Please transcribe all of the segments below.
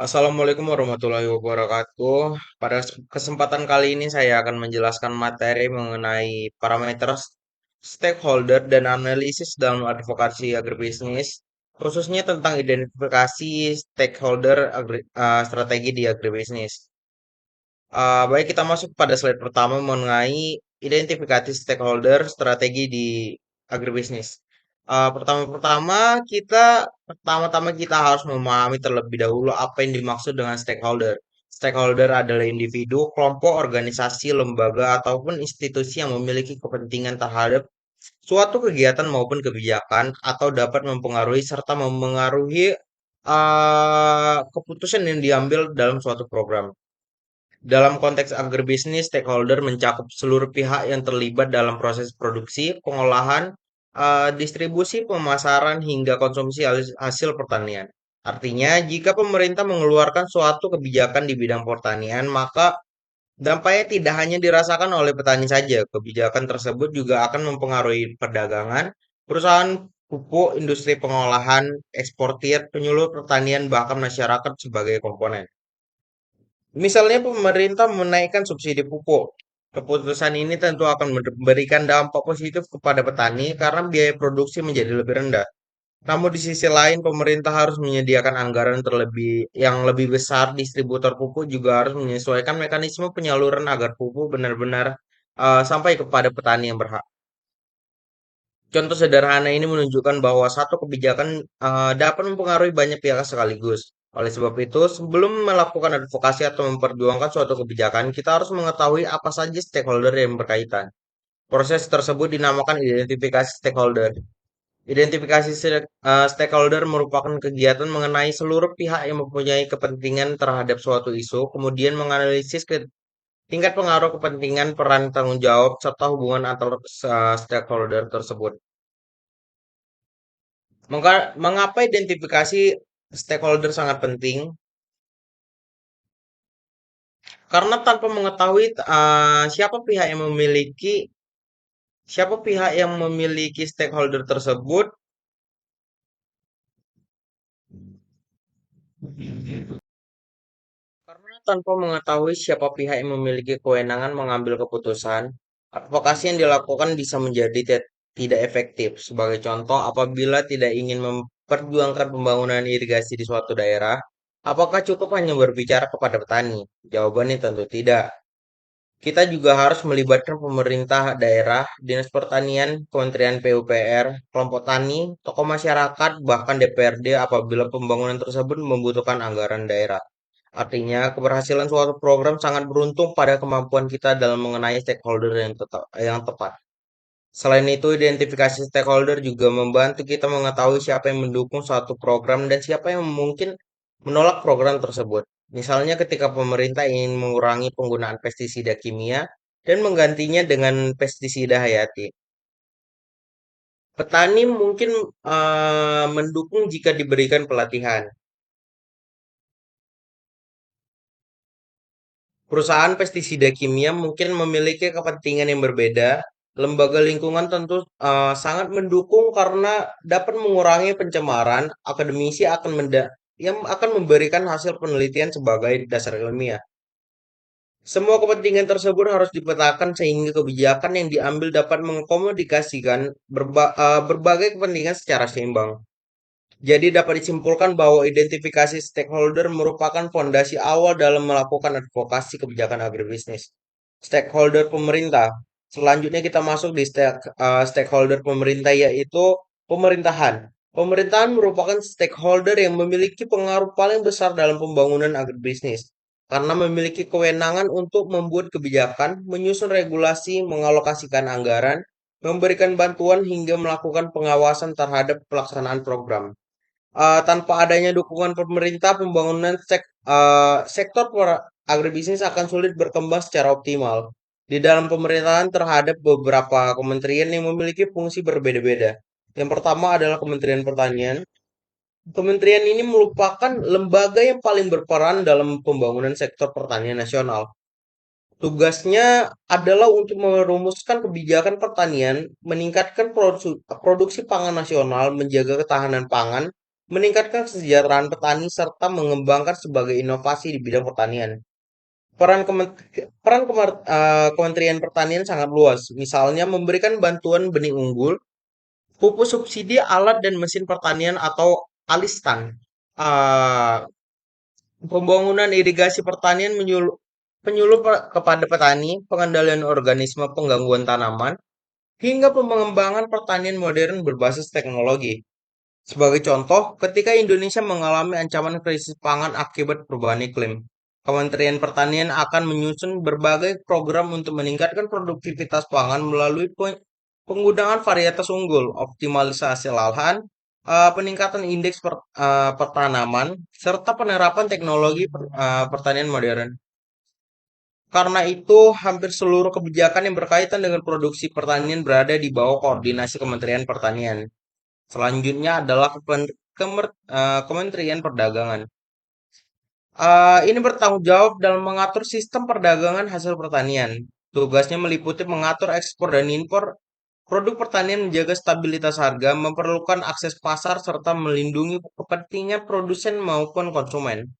Assalamualaikum warahmatullahi wabarakatuh. Pada kesempatan kali ini saya akan menjelaskan materi mengenai parameter stakeholder dan analisis dalam advokasi agribisnis, khususnya tentang identifikasi stakeholder strategi di agribisnis. Baik, kita masuk pada slide pertama mengenai identifikasi stakeholder strategi di agribisnis. Pertama-tama kita harus memahami terlebih dahulu apa yang dimaksud dengan stakeholder. Stakeholder adalah individu, kelompok, organisasi, lembaga, ataupun institusi yang memiliki kepentingan terhadap suatu kegiatan maupun kebijakan atau dapat mempengaruhi serta memengaruhi keputusan yang diambil dalam suatu program. Dalam konteks agribisnis, stakeholder mencakup seluruh pihak yang terlibat dalam proses produksi, pengolahan, distribusi, pemasaran, hingga konsumsi hasil pertanian. Artinya, jika pemerintah mengeluarkan suatu kebijakan di bidang pertanian, maka dampaknya tidak hanya dirasakan oleh petani saja. Kebijakan tersebut juga akan mempengaruhi perdagangan, perusahaan pupuk, industri pengolahan, eksportir, penyuluh pertanian, bahkan masyarakat sebagai komponen. Misalnya pemerintah menaikkan subsidi pupuk. Keputusan ini tentu akan memberikan dampak positif kepada petani karena biaya produksi menjadi lebih rendah. Namun di sisi lain pemerintah harus menyediakan anggaran terlebih yang lebih besar. Distributor pupuk juga harus menyesuaikan mekanisme penyaluran agar pupuk benar-benar sampai kepada petani yang berhak. Contoh sederhana ini menunjukkan bahwa satu kebijakan dapat mempengaruhi banyak pihak sekaligus. Oleh sebab itu, sebelum melakukan advokasi atau memperjuangkan suatu kebijakan, kita harus mengetahui apa saja stakeholder yang berkaitan. Proses tersebut dinamakan identifikasi stakeholder. Stakeholder merupakan kegiatan mengenai seluruh pihak yang mempunyai kepentingan terhadap suatu isu, kemudian menganalisis ke tingkat pengaruh kepentingan, peran tanggung jawab, serta hubungan antar stakeholder tersebut. Mengapa identifikasi stakeholder sangat penting? Karena tanpa mengetahui siapa pihak yang memiliki stakeholder tersebut, karena tanpa mengetahui siapa pihak yang memiliki kewenangan mengambil keputusan, advokasi yang dilakukan bisa menjadi tidak efektif. Sebagai contoh, apabila tidak ingin memperjuangkan pembangunan irigasi di suatu daerah, apakah cukup hanya berbicara kepada petani? Jawabannya tentu tidak. Kita juga harus melibatkan pemerintah daerah, dinas pertanian, Kementerian PUPR, kelompok tani, tokoh masyarakat, bahkan DPRD apabila pembangunan tersebut membutuhkan anggaran daerah. Artinya, keberhasilan suatu program sangat beruntung pada kemampuan kita dalam mengenai stakeholder yang tepat. Selain itu, identifikasi stakeholder juga membantu kita mengetahui siapa yang mendukung suatu program dan siapa yang mungkin menolak program tersebut. Misalnya ketika pemerintah ingin mengurangi penggunaan pestisida kimia dan menggantinya dengan pestisida hayati. Petani mungkin mendukung jika diberikan pelatihan. Perusahaan pestisida kimia mungkin memiliki kepentingan yang berbeda. Lembaga lingkungan tentu sangat mendukung karena dapat mengurangi pencemaran. Akademisi yang akan memberikan hasil penelitian sebagai dasar ilmiah. Semua kepentingan tersebut harus dipetakan sehingga kebijakan yang diambil dapat mengkomodikasikan berbagai kepentingan secara seimbang. Jadi dapat disimpulkan bahwa identifikasi stakeholder merupakan fondasi awal dalam melakukan advokasi kebijakan agribisnis. Stakeholder pemerintah. Selanjutnya kita masuk di stakeholder pemerintah yaitu pemerintahan. Pemerintahan merupakan stakeholder yang memiliki pengaruh paling besar dalam pembangunan agribisnis karena memiliki kewenangan untuk membuat kebijakan, menyusun regulasi, mengalokasikan anggaran, memberikan bantuan hingga melakukan pengawasan terhadap pelaksanaan program. Tanpa adanya dukungan pemerintah, pembangunan sektor agribisnis akan sulit berkembang secara optimal. Di dalam pemerintahan terhadap beberapa kementerian yang memiliki fungsi berbeda-beda. Yang pertama adalah Kementerian Pertanian. Kementerian ini merupakan lembaga yang paling berperan dalam pembangunan sektor pertanian nasional. Tugasnya adalah untuk merumuskan kebijakan pertanian, meningkatkan produksi pangan nasional, menjaga ketahanan pangan, meningkatkan kesejahteraan petani serta mengembangkan sebagai inovasi di bidang pertanian. Kementerian Pertanian sangat luas, misalnya memberikan bantuan benih unggul, pupuk subsidi alat dan mesin pertanian atau alistan, eh, pembangunan irigasi pertanian penyuluh kepada petani, pengendalian organisme penggangguan tanaman, hingga pengembangan pertanian modern berbasis teknologi. Sebagai contoh, ketika Indonesia mengalami ancaman krisis pangan akibat perubahan iklim, Kementerian Pertanian akan menyusun berbagai program untuk meningkatkan produktivitas pangan melalui penggunaan varietas unggul, optimalisasi lahan, peningkatan indeks pertanaman, serta penerapan teknologi pertanian modern. Karena itu, hampir seluruh kebijakan yang berkaitan dengan produksi pertanian berada di bawah koordinasi Kementerian Pertanian. Selanjutnya adalah Kementerian Perdagangan. Ini bertanggung jawab dalam mengatur sistem perdagangan hasil pertanian. Tugasnya meliputi mengatur ekspor dan impor produk pertanian, menjaga stabilitas harga, memerlukan akses pasar, serta melindungi kepentingan produsen maupun konsumen.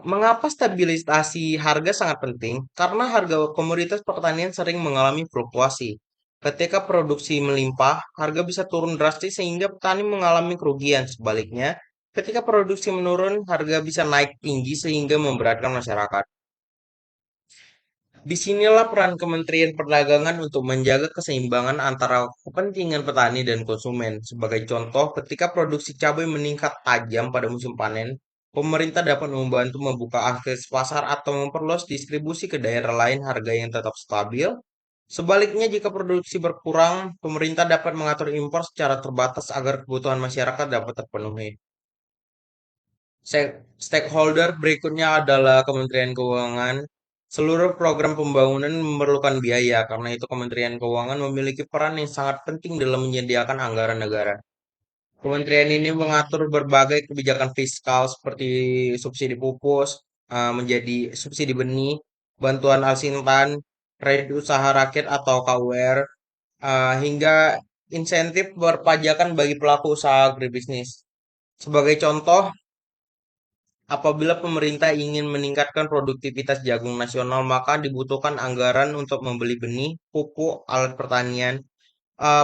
Mengapa stabilisasi harga sangat penting? Karena harga komoditas pertanian sering mengalami fluktuasi. Ketika produksi melimpah, harga bisa turun drastis sehingga petani mengalami kerugian. Sebaliknya, ketika produksi menurun, harga bisa naik tinggi sehingga memberatkan masyarakat. Disinilah peran Kementerian Perdagangan untuk menjaga keseimbangan antara kepentingan petani dan konsumen. Sebagai contoh, ketika produksi cabai meningkat tajam pada musim panen, pemerintah dapat membantu membuka akses pasar atau memperluas distribusi ke daerah lain harga yang tetap stabil. Sebaliknya, jika produksi berkurang, pemerintah dapat mengatur impor secara terbatas agar kebutuhan masyarakat dapat terpenuhi. Stakeholder berikutnya adalah Kementerian Keuangan. Seluruh program pembangunan memerlukan biaya, karena itu Kementerian Keuangan memiliki peran yang sangat penting dalam menyediakan anggaran negara. Kementerian ini mengatur berbagai kebijakan fiskal seperti subsidi pupuk, menjadi subsidi benih, bantuan alsintan, kredit usaha rakyat atau KUR, hingga insentif perpajakan bagi pelaku usaha agribisnis. Sebagai contoh, apabila pemerintah ingin meningkatkan produktivitas jagung nasional, maka dibutuhkan anggaran untuk membeli benih, pupuk, alat pertanian,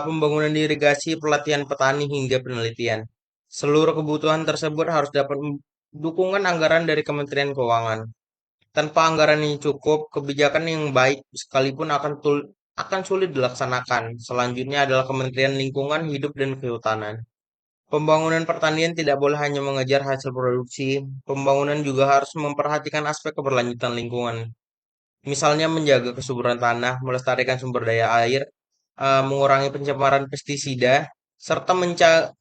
pembangunan irigasi, pelatihan petani, hingga penelitian. Seluruh kebutuhan tersebut harus dapat dukungan anggaran dari Kementerian Keuangan. Tanpa anggaran yang cukup, kebijakan yang baik sekalipun akan sulit dilaksanakan. Selanjutnya adalah Kementerian Lingkungan Hidup dan Kehutanan. Pembangunan pertanian tidak boleh hanya mengejar hasil produksi, pembangunan juga harus memperhatikan aspek keberlanjutan lingkungan. Misalnya menjaga kesuburan tanah, melestarikan sumber daya air, mengurangi pencemaran pestisida, serta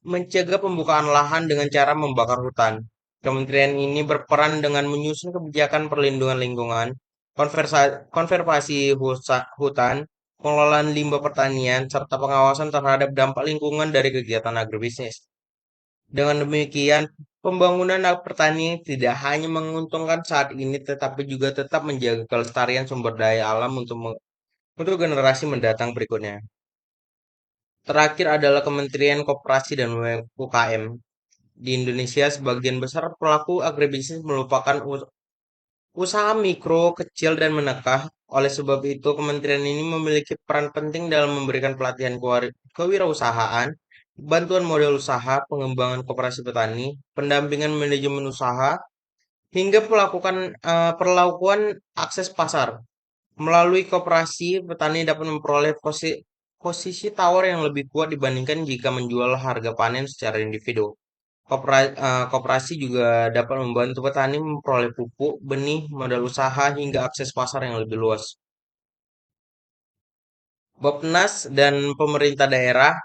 mencegah pembukaan lahan dengan cara membakar hutan. Kementerian ini berperan dengan menyusun kebijakan perlindungan lingkungan, konservasi hutan, pengelolaan limbah pertanian, serta pengawasan terhadap dampak lingkungan dari kegiatan agribisnis. Dengan demikian, pembangunan pertanian tidak hanya menguntungkan saat ini, tetapi juga tetap menjaga kelestarian sumber daya alam untuk generasi mendatang berikutnya. Terakhir adalah Kementerian Koperasi dan UKM. Di Indonesia, sebagian besar pelaku agribisnis merupakan usaha mikro, kecil, dan menengah. Oleh sebab itu, kementerian ini memiliki peran penting dalam memberikan pelatihan kewirausahaan, bantuan modal usaha, pengembangan koperasi petani, pendampingan manajemen usaha, hingga perlakuan akses pasar. Melalui koperasi, petani dapat memperoleh posisi tawar yang lebih kuat dibandingkan jika menjual harga panen secara individu. Koperasi juga dapat membantu petani memperoleh pupuk, benih, modal usaha, hingga akses pasar yang lebih luas. Bappenas dan pemerintah daerah,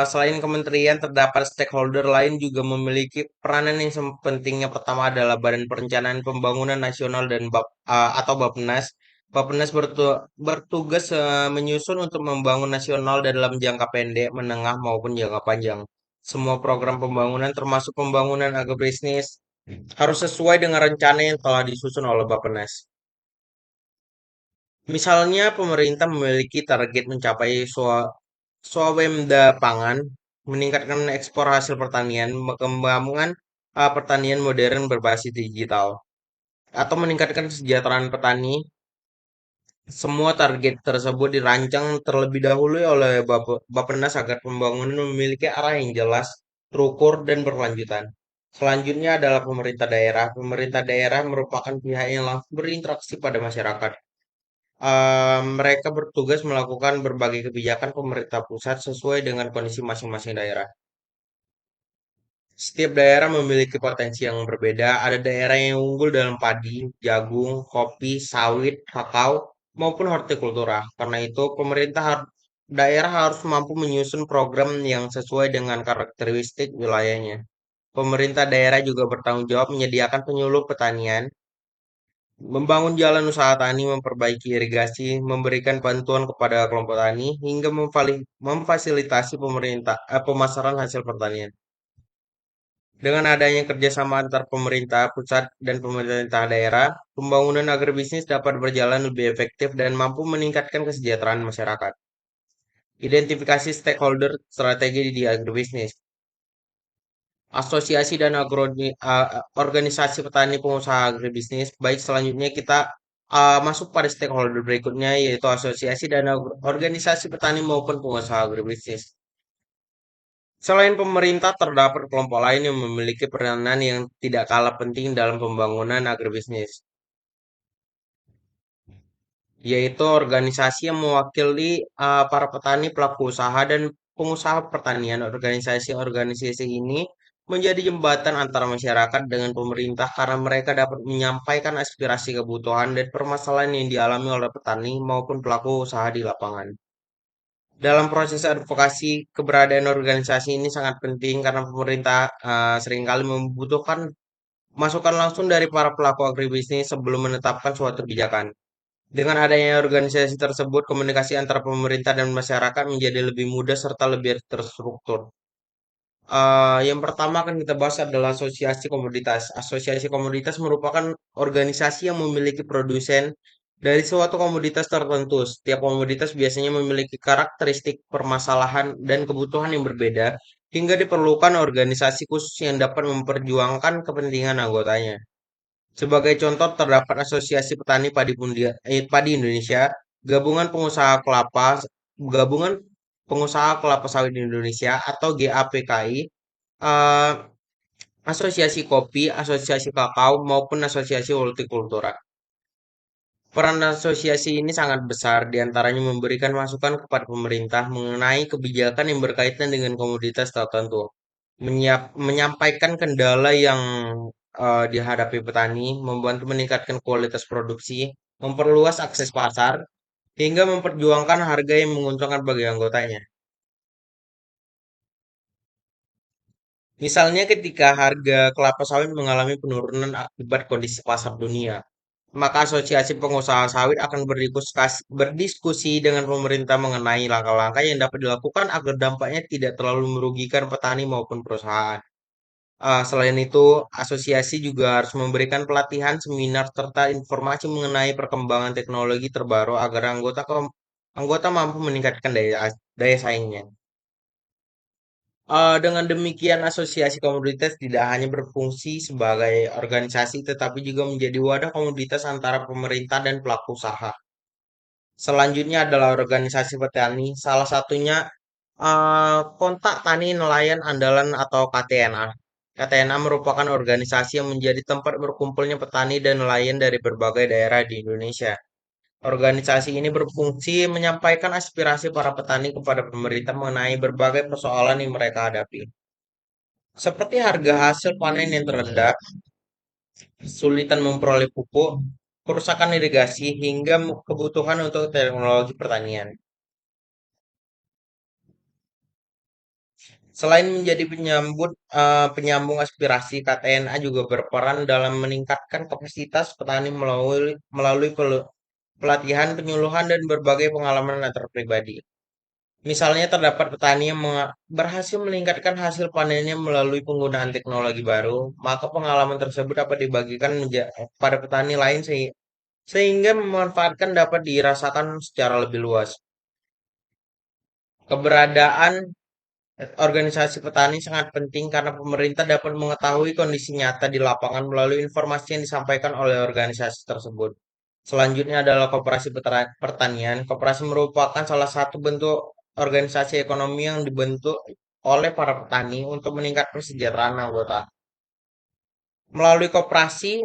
selain kementerian, terdapat stakeholder lain juga memiliki peranan yang penting. Yang pertama adalah Badan Perencanaan Pembangunan Nasional atau Bappenas. Bappenas bertugas menyusun untuk membangun nasional dalam jangka pendek, menengah maupun jangka panjang. Semua program pembangunan termasuk pembangunan agribisnis harus sesuai dengan rencana yang telah disusun oleh Bappenas. Misalnya, pemerintah memiliki target mencapai swabemda pangan. meningkatkan ekspor hasil pertanian, mengembangkan pertanian modern berbasis digital, atau meningkatkan kesejahteraan petani. Semua target tersebut dirancang terlebih dahulu oleh Bappenas agar pembangunan memiliki arah yang jelas, terukur, dan berkelanjutan. Selanjutnya adalah pemerintah daerah. Pemerintah daerah merupakan pihak yang langsung berinteraksi pada masyarakat. Mereka bertugas melakukan berbagai kebijakan pemerintah pusat sesuai dengan kondisi masing-masing daerah. Setiap daerah memiliki potensi yang berbeda. Ada daerah yang unggul dalam padi, jagung, kopi, sawit, kakao, maupun hortikultura. Karena itu, daerah harus mampu menyusun program yang sesuai dengan karakteristik wilayahnya. Pemerintah daerah juga bertanggung jawab menyediakan penyuluh pertanian, membangun jalan usaha tani, memperbaiki irigasi, memberikan bantuan kepada kelompok tani, hingga memfasilitasi pemasaran hasil pertanian. Dengan adanya kerjasama antar pemerintah pusat dan pemerintah daerah, pembangunan agribisnis dapat berjalan lebih efektif dan mampu meningkatkan kesejahteraan masyarakat. Identifikasi stakeholder strategi di agribisnis. Asosiasi dan organisasi petani pengusaha agribisnis. Baik, selanjutnya kita masuk pada stakeholder berikutnya, yaitu asosiasi dan organisasi petani maupun pengusaha agribisnis. Selain pemerintah, terdapat kelompok lain yang memiliki peranan yang tidak kalah penting dalam pembangunan agribisnis, yaitu organisasi yang mewakili para petani, pelaku usaha, dan pengusaha pertanian. Organisasi-organisasi ini menjadi jembatan antara masyarakat dengan pemerintah karena mereka dapat menyampaikan aspirasi, kebutuhan, dan permasalahan yang dialami oleh petani maupun pelaku usaha di lapangan. Dalam proses advokasi, keberadaan organisasi ini sangat penting karena pemerintah seringkali membutuhkan masukan langsung dari para pelaku agribisnis sebelum menetapkan suatu kebijakan. Dengan adanya organisasi tersebut, komunikasi antara pemerintah dan masyarakat menjadi lebih mudah serta lebih terstruktur. Yang pertama akan kita bahas adalah asosiasi komoditas. Asosiasi komoditas merupakan organisasi yang memiliki produsen dari suatu komoditas tertentu. Setiap komoditas biasanya memiliki karakteristik permasalahan dan kebutuhan yang berbeda, hingga diperlukan organisasi khusus yang dapat memperjuangkan kepentingan anggotanya. Sebagai contoh, terdapat Asosiasi Petani Padi Indonesia, Gabungan Pengusaha Gabungan Pengusaha Kelapa Sawit Indonesia atau GAPKI, eh, Asosiasi Kopi, Asosiasi Kakao, maupun Asosiasi Hortikultura. Peran asosiasi ini sangat besar, diantaranya memberikan masukan kepada pemerintah mengenai kebijakan yang berkaitan dengan komoditas tertentu, menyampaikan kendala yang dihadapi petani, membantu meningkatkan kualitas produksi, memperluas akses pasar, hingga memperjuangkan harga yang menguntungkan bagi anggotanya. Misalnya ketika harga kelapa sawit mengalami penurunan akibat kondisi pasar dunia, maka Asosiasi Pengusaha Sawit akan berdiskusi dengan pemerintah mengenai langkah-langkah yang dapat dilakukan agar dampaknya tidak terlalu merugikan petani maupun perusahaan. Selain itu, asosiasi juga harus memberikan pelatihan, seminar, serta informasi mengenai perkembangan teknologi terbaru agar anggota mampu meningkatkan daya saingnya. Dengan demikian, asosiasi komoditas tidak hanya berfungsi sebagai organisasi, tetapi juga menjadi wadah komoditas antara pemerintah dan pelaku usaha. Selanjutnya adalah organisasi petani, salah satunya Kontak Tani Nelayan Andalan atau KTNA. KTNA merupakan organisasi yang menjadi tempat berkumpulnya petani dan nelayan dari berbagai daerah di Indonesia. Organisasi ini berfungsi menyampaikan aspirasi para petani kepada pemerintah mengenai berbagai persoalan yang mereka hadapi, seperti harga hasil panen yang terendah, kesulitan memperoleh pupuk, kerusakan irigasi, hingga kebutuhan untuk teknologi pertanian. Selain menjadi penyambung aspirasi, KTNA juga berperan dalam meningkatkan kapasitas petani melalui pelatihan, penyuluhan, dan berbagai pengalaman antar pribadi. Misalnya terdapat petani yang berhasil meningkatkan hasil panennya melalui penggunaan teknologi baru, maka pengalaman tersebut dapat dibagikan pada petani lain sehingga memanfaatkan dapat dirasakan secara lebih luas. Keberadaan Organisasi petani sangat penting karena pemerintah dapat mengetahui kondisi nyata di lapangan melalui informasi yang disampaikan oleh organisasi tersebut. Selanjutnya adalah koperasi pertanian. Koperasi merupakan salah satu bentuk organisasi ekonomi yang dibentuk oleh para petani untuk meningkatkan kesejahteraan anggota. Melalui koperasi,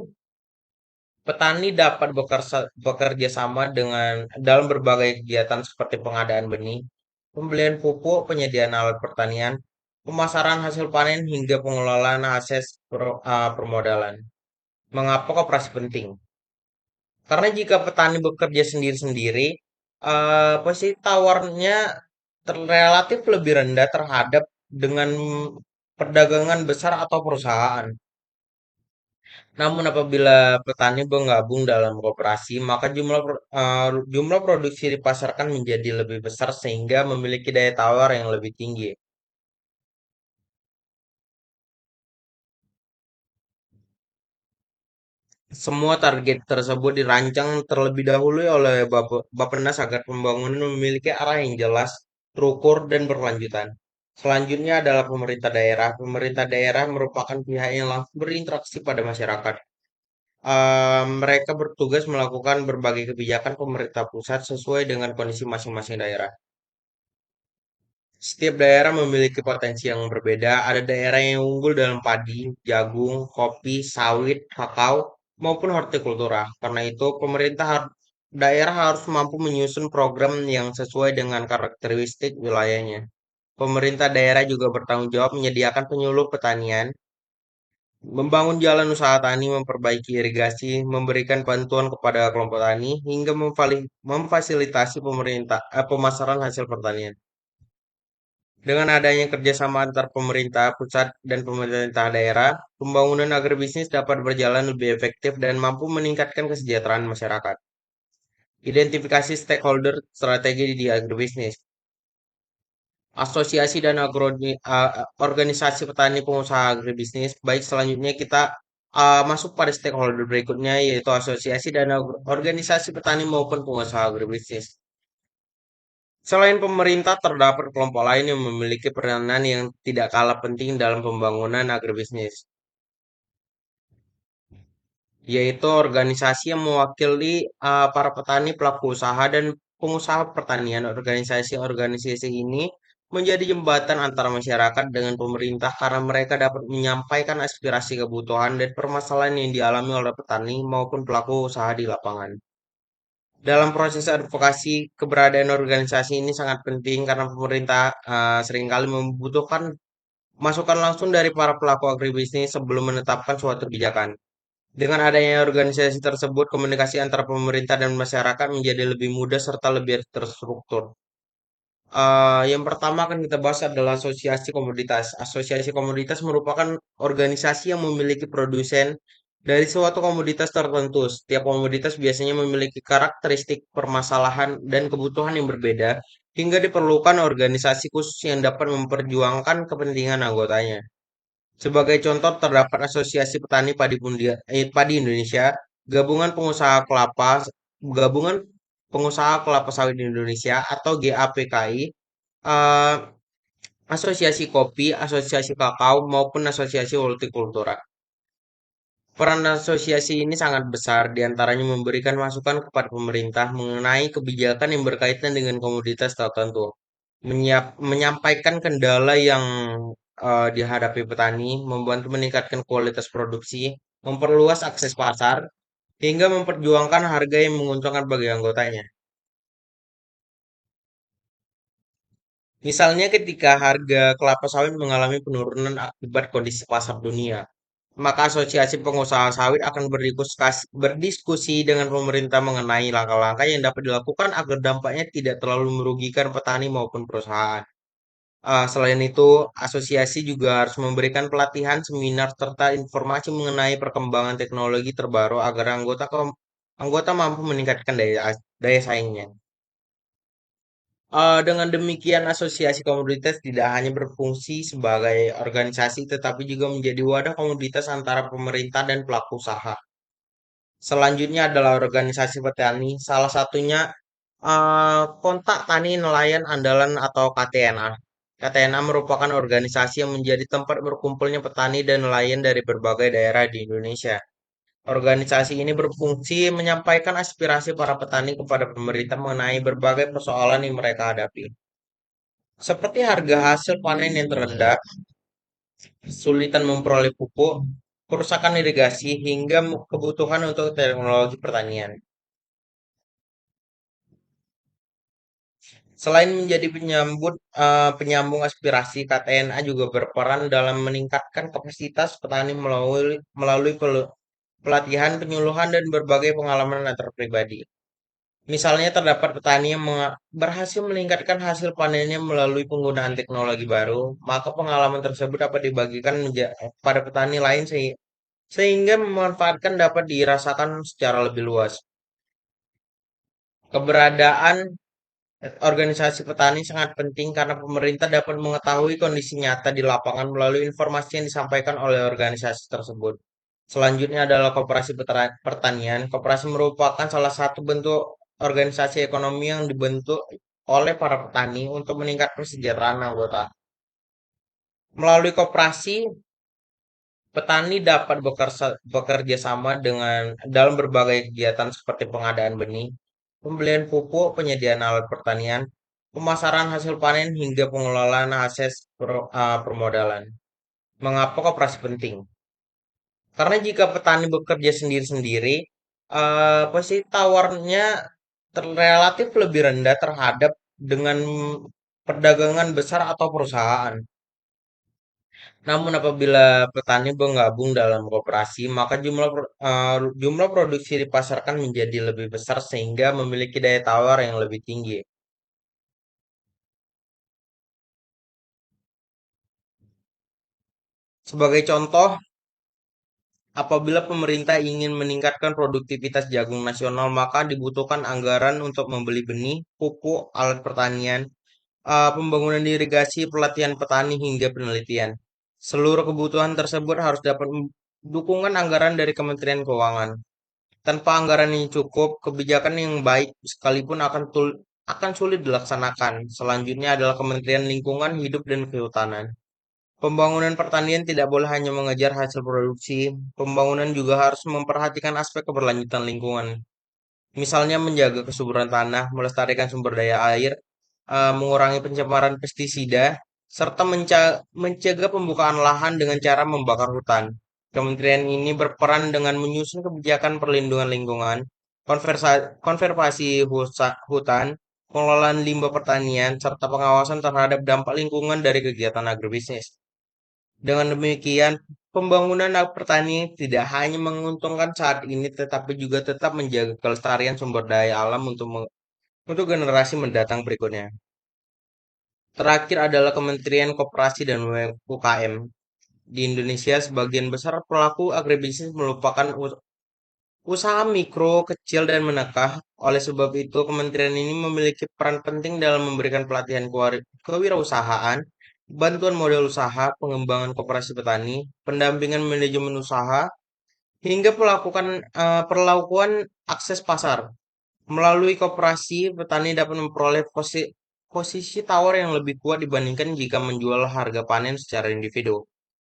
petani dapat bekerja sama dengan dalam berbagai kegiatan seperti pengadaan benih, pembelian pupuk, penyediaan alat pertanian, pemasaran hasil panen hingga pengelolaan aset permodalan. Mengapa koperasi penting? Karena jika petani bekerja sendiri-sendiri, posisi tawarnya relatif lebih rendah terhadap dengan perdagangan besar atau perusahaan. Namun apabila petani bergabung dalam koperasi, maka jumlah produksi dipasarkan menjadi lebih besar sehingga memiliki daya tawar yang lebih tinggi. Semua target tersebut dirancang terlebih dahulu oleh Bappenas agar pembangunan memiliki arah yang jelas, terukur, dan berkelanjutan. Selanjutnya adalah pemerintah daerah. Pemerintah daerah merupakan pihak yang langsung berinteraksi pada masyarakat. Mereka bertugas melakukan berbagai kebijakan pemerintah pusat sesuai dengan kondisi masing-masing daerah. Setiap daerah memiliki potensi yang berbeda. Ada daerah yang unggul dalam padi, jagung, kopi, sawit, kakao, maupun hortikultura. Karena itu, daerah harus mampu menyusun program yang sesuai dengan karakteristik wilayahnya. Pemerintah daerah juga bertanggung jawab menyediakan penyuluh pertanian, membangun jalan usaha tani, memperbaiki irigasi, memberikan bantuan kepada kelompok tani, hingga memfasilitasi pemasaran hasil pertanian. Dengan adanya kerjasama antar pemerintah pusat dan pemerintah daerah, pembangunan agribisnis dapat berjalan lebih efektif dan mampu meningkatkan kesejahteraan masyarakat. Identifikasi stakeholder strategi di agribisnis. Asosiasi dan organisasi petani pengusaha agribisnis. Baik, selanjutnya kita masuk pada stakeholder berikutnya, yaitu asosiasi dan organisasi petani maupun pengusaha agribisnis. Selain pemerintah, terdapat kelompok lain yang memiliki peranan yang tidak kalah penting dalam pembangunan agribisnis, yaitu organisasi yang mewakili para petani, pelaku usaha, dan pengusaha pertanian. Organisasi-organisasi ini menjadi jembatan antara masyarakat dengan pemerintah karena mereka dapat menyampaikan aspirasi, kebutuhan, dan permasalahan yang dialami oleh petani maupun pelaku usaha di lapangan. Dalam proses advokasi, keberadaan organisasi ini sangat penting karena pemerintah seringkali membutuhkan masukan langsung dari para pelaku agribisnis sebelum menetapkan suatu kebijakan. Dengan adanya organisasi tersebut, komunikasi antara pemerintah dan masyarakat menjadi lebih mudah serta lebih terstruktur. Yang pertama akan kita bahas adalah asosiasi komoditas. Asosiasi komoditas merupakan organisasi yang memiliki produsen dari suatu komoditas tertentu. Setiap komoditas biasanya memiliki karakteristik permasalahan dan kebutuhan yang berbeda, hingga diperlukan organisasi khusus yang dapat memperjuangkan kepentingan anggotanya. Sebagai contoh, terdapat Asosiasi Petani Padi Indonesia, Gabungan Pengusaha Kelapa Sawit Indonesia atau GAPKI, eh, Asosiasi Kopi, Asosiasi Kakao, maupun Asosiasi Hortikultura. Peran asosiasi ini sangat besar, diantaranya memberikan masukan kepada pemerintah mengenai kebijakan yang berkaitan dengan komoditas tertentu, menyampaikan kendala yang dihadapi petani, membantu meningkatkan kualitas produksi, memperluas akses pasar, hingga memperjuangkan harga yang menguntungkan bagi anggotanya. Misalnya ketika harga kelapa sawit mengalami penurunan akibat kondisi pasar dunia, maka Asosiasi Pengusaha Sawit akan berdiskusi dengan pemerintah mengenai langkah-langkah yang dapat dilakukan agar dampaknya tidak terlalu merugikan petani maupun perusahaan. Selain itu, asosiasi juga harus memberikan pelatihan, seminar, serta informasi mengenai perkembangan teknologi terbaru agar anggota mampu meningkatkan daya saingnya. Dengan demikian, asosiasi komoditas tidak hanya berfungsi sebagai organisasi, tetapi juga menjadi wadah komoditas antara pemerintah dan pelaku usaha. Selanjutnya adalah organisasi petani, salah satunya Kontak Tani Nelayan Andalan atau KTNA. KTNA merupakan organisasi yang menjadi tempat berkumpulnya petani dan nelayan dari berbagai daerah di Indonesia. Organisasi ini berfungsi menyampaikan aspirasi para petani kepada pemerintah mengenai berbagai persoalan yang mereka hadapi, seperti harga hasil panen yang terendah, kesulitan memperoleh pupuk, kerusakan irigasi, hingga kebutuhan untuk teknologi pertanian. Selain menjadi penyambung aspirasi, KTNA juga berperan dalam meningkatkan kapasitas petani melalui pelatihan, penyuluhan, dan berbagai pengalaman antar pribadi. Misalnya terdapat petani yang berhasil meningkatkan hasil panennya melalui penggunaan teknologi baru, maka pengalaman tersebut dapat dibagikan pada petani lain sehingga memanfaatkan dapat dirasakan secara lebih luas. Keberadaan organisasi petani sangat penting karena pemerintah dapat mengetahui kondisi nyata di lapangan melalui informasi yang disampaikan oleh organisasi tersebut. Selanjutnya adalah koperasi pertanian. Koperasi merupakan salah satu bentuk organisasi ekonomi yang dibentuk oleh para petani untuk meningkatkan kesejahteraan anggota. Melalui koperasi, petani dapat bekerja sama dengan dalam berbagai kegiatan seperti pengadaan benih, pembelian pupuk, penyediaan alat pertanian, pemasaran hasil panen hingga pengelolaan aset permodalan. Mengapa koperasi penting? Karena jika petani bekerja sendiri-sendiri, posisi tawarnya relatif lebih rendah terhadap dengan perdagangan besar atau perusahaan. Namun apabila petani bergabung dalam koperasi, maka jumlah produksi dipasarkan menjadi lebih besar sehingga memiliki daya tawar yang lebih tinggi. Sebagai contoh, apabila pemerintah ingin meningkatkan produktivitas jagung nasional, maka dibutuhkan anggaran untuk membeli benih, pupuk, alat pertanian, pembangunan irigasi, pelatihan petani, hingga penelitian. Seluruh kebutuhan tersebut harus dapat dukungan anggaran dari Kementerian Keuangan. Tanpa anggaran yang cukup, kebijakan yang baik sekalipun akan sulit dilaksanakan. Selanjutnya adalah Kementerian Lingkungan Hidup dan Kehutanan. Pembangunan pertanian tidak boleh hanya mengejar hasil produksi, pembangunan juga harus memperhatikan aspek keberlanjutan lingkungan. Misalnya menjaga kesuburan tanah, melestarikan sumber daya air, mengurangi pencemaran pestisida, serta mencegah pembukaan lahan dengan cara membakar hutan. Kementerian ini berperan dengan menyusun kebijakan perlindungan lingkungan, konservasi hutan, pengelolaan limbah pertanian, serta pengawasan terhadap dampak lingkungan dari kegiatan agribisnis. Dengan demikian, pembangunan pertanian tidak hanya menguntungkan saat ini, tetapi juga tetap menjaga kelestarian sumber daya alam untuk generasi mendatang berikutnya. Terakhir adalah Kementerian Koperasi dan UKM. Di Indonesia, sebagian besar pelaku agribisnis merupakan usaha mikro, kecil, dan menengah. Oleh sebab itu, kementerian ini memiliki peran penting dalam memberikan pelatihan kewirausahaan, bantuan modal usaha, pengembangan koperasi petani, pendampingan manajemen usaha, hingga perlakuan akses pasar. Melalui koperasi, petani dapat memperoleh posisi tawar yang lebih kuat dibandingkan jika menjual harga panen secara individu.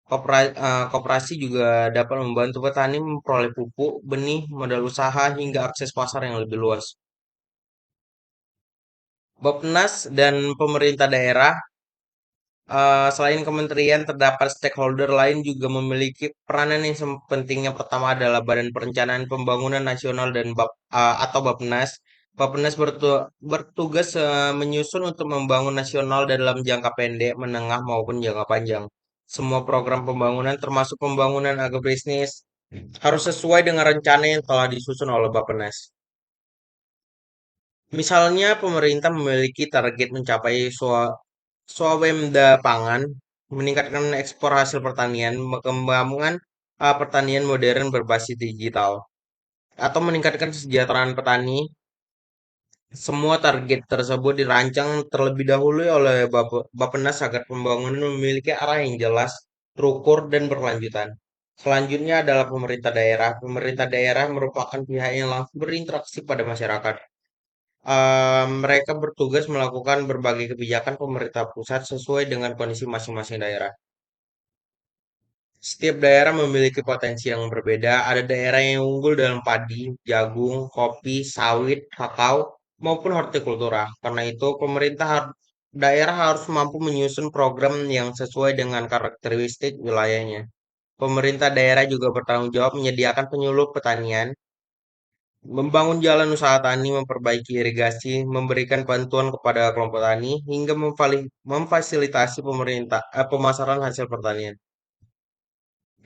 Koperasi juga dapat membantu petani memperoleh pupuk, benih, modal usaha, hingga akses pasar yang lebih luas. Bappenas dan pemerintah daerah, selain kementerian, terdapat stakeholder lain juga memiliki peranan yang penting. Yang pertama adalah Badan Perencanaan Pembangunan Nasional atau Bappenas. Bappenas bertugas menyusun untuk membangun nasional dalam jangka pendek, menengah maupun jangka panjang. Semua program pembangunan termasuk pembangunan agribisnis harus sesuai dengan rencana yang telah disusun oleh Bappenas. Misalnya, pemerintah memiliki target mencapai swawemda pangan, meningkatkan ekspor hasil pertanian, mengembangkan pertanian modern berbasis digital, atau meningkatkan kesejahteraan petani. Semua target tersebut dirancang terlebih dahulu oleh Bappenas agar pembangunan memiliki arah yang jelas, terukur, dan berkelanjutan. Selanjutnya adalah pemerintah daerah. Pemerintah daerah merupakan pihak yang langsung berinteraksi pada masyarakat. Mereka bertugas melakukan berbagai kebijakan pemerintah pusat sesuai dengan kondisi masing-masing daerah. Setiap daerah memiliki potensi yang berbeda. Ada daerah yang unggul dalam padi, jagung, kopi, sawit, kakao, maupun hortikultura. Karena itu, daerah harus mampu menyusun program yang sesuai dengan karakteristik wilayahnya. Pemerintah daerah juga bertanggung jawab menyediakan penyuluh pertanian, membangun jalan usaha tani, memperbaiki irigasi, memberikan bantuan kepada kelompok tani, hingga memfasilitasi pemasaran hasil pertanian.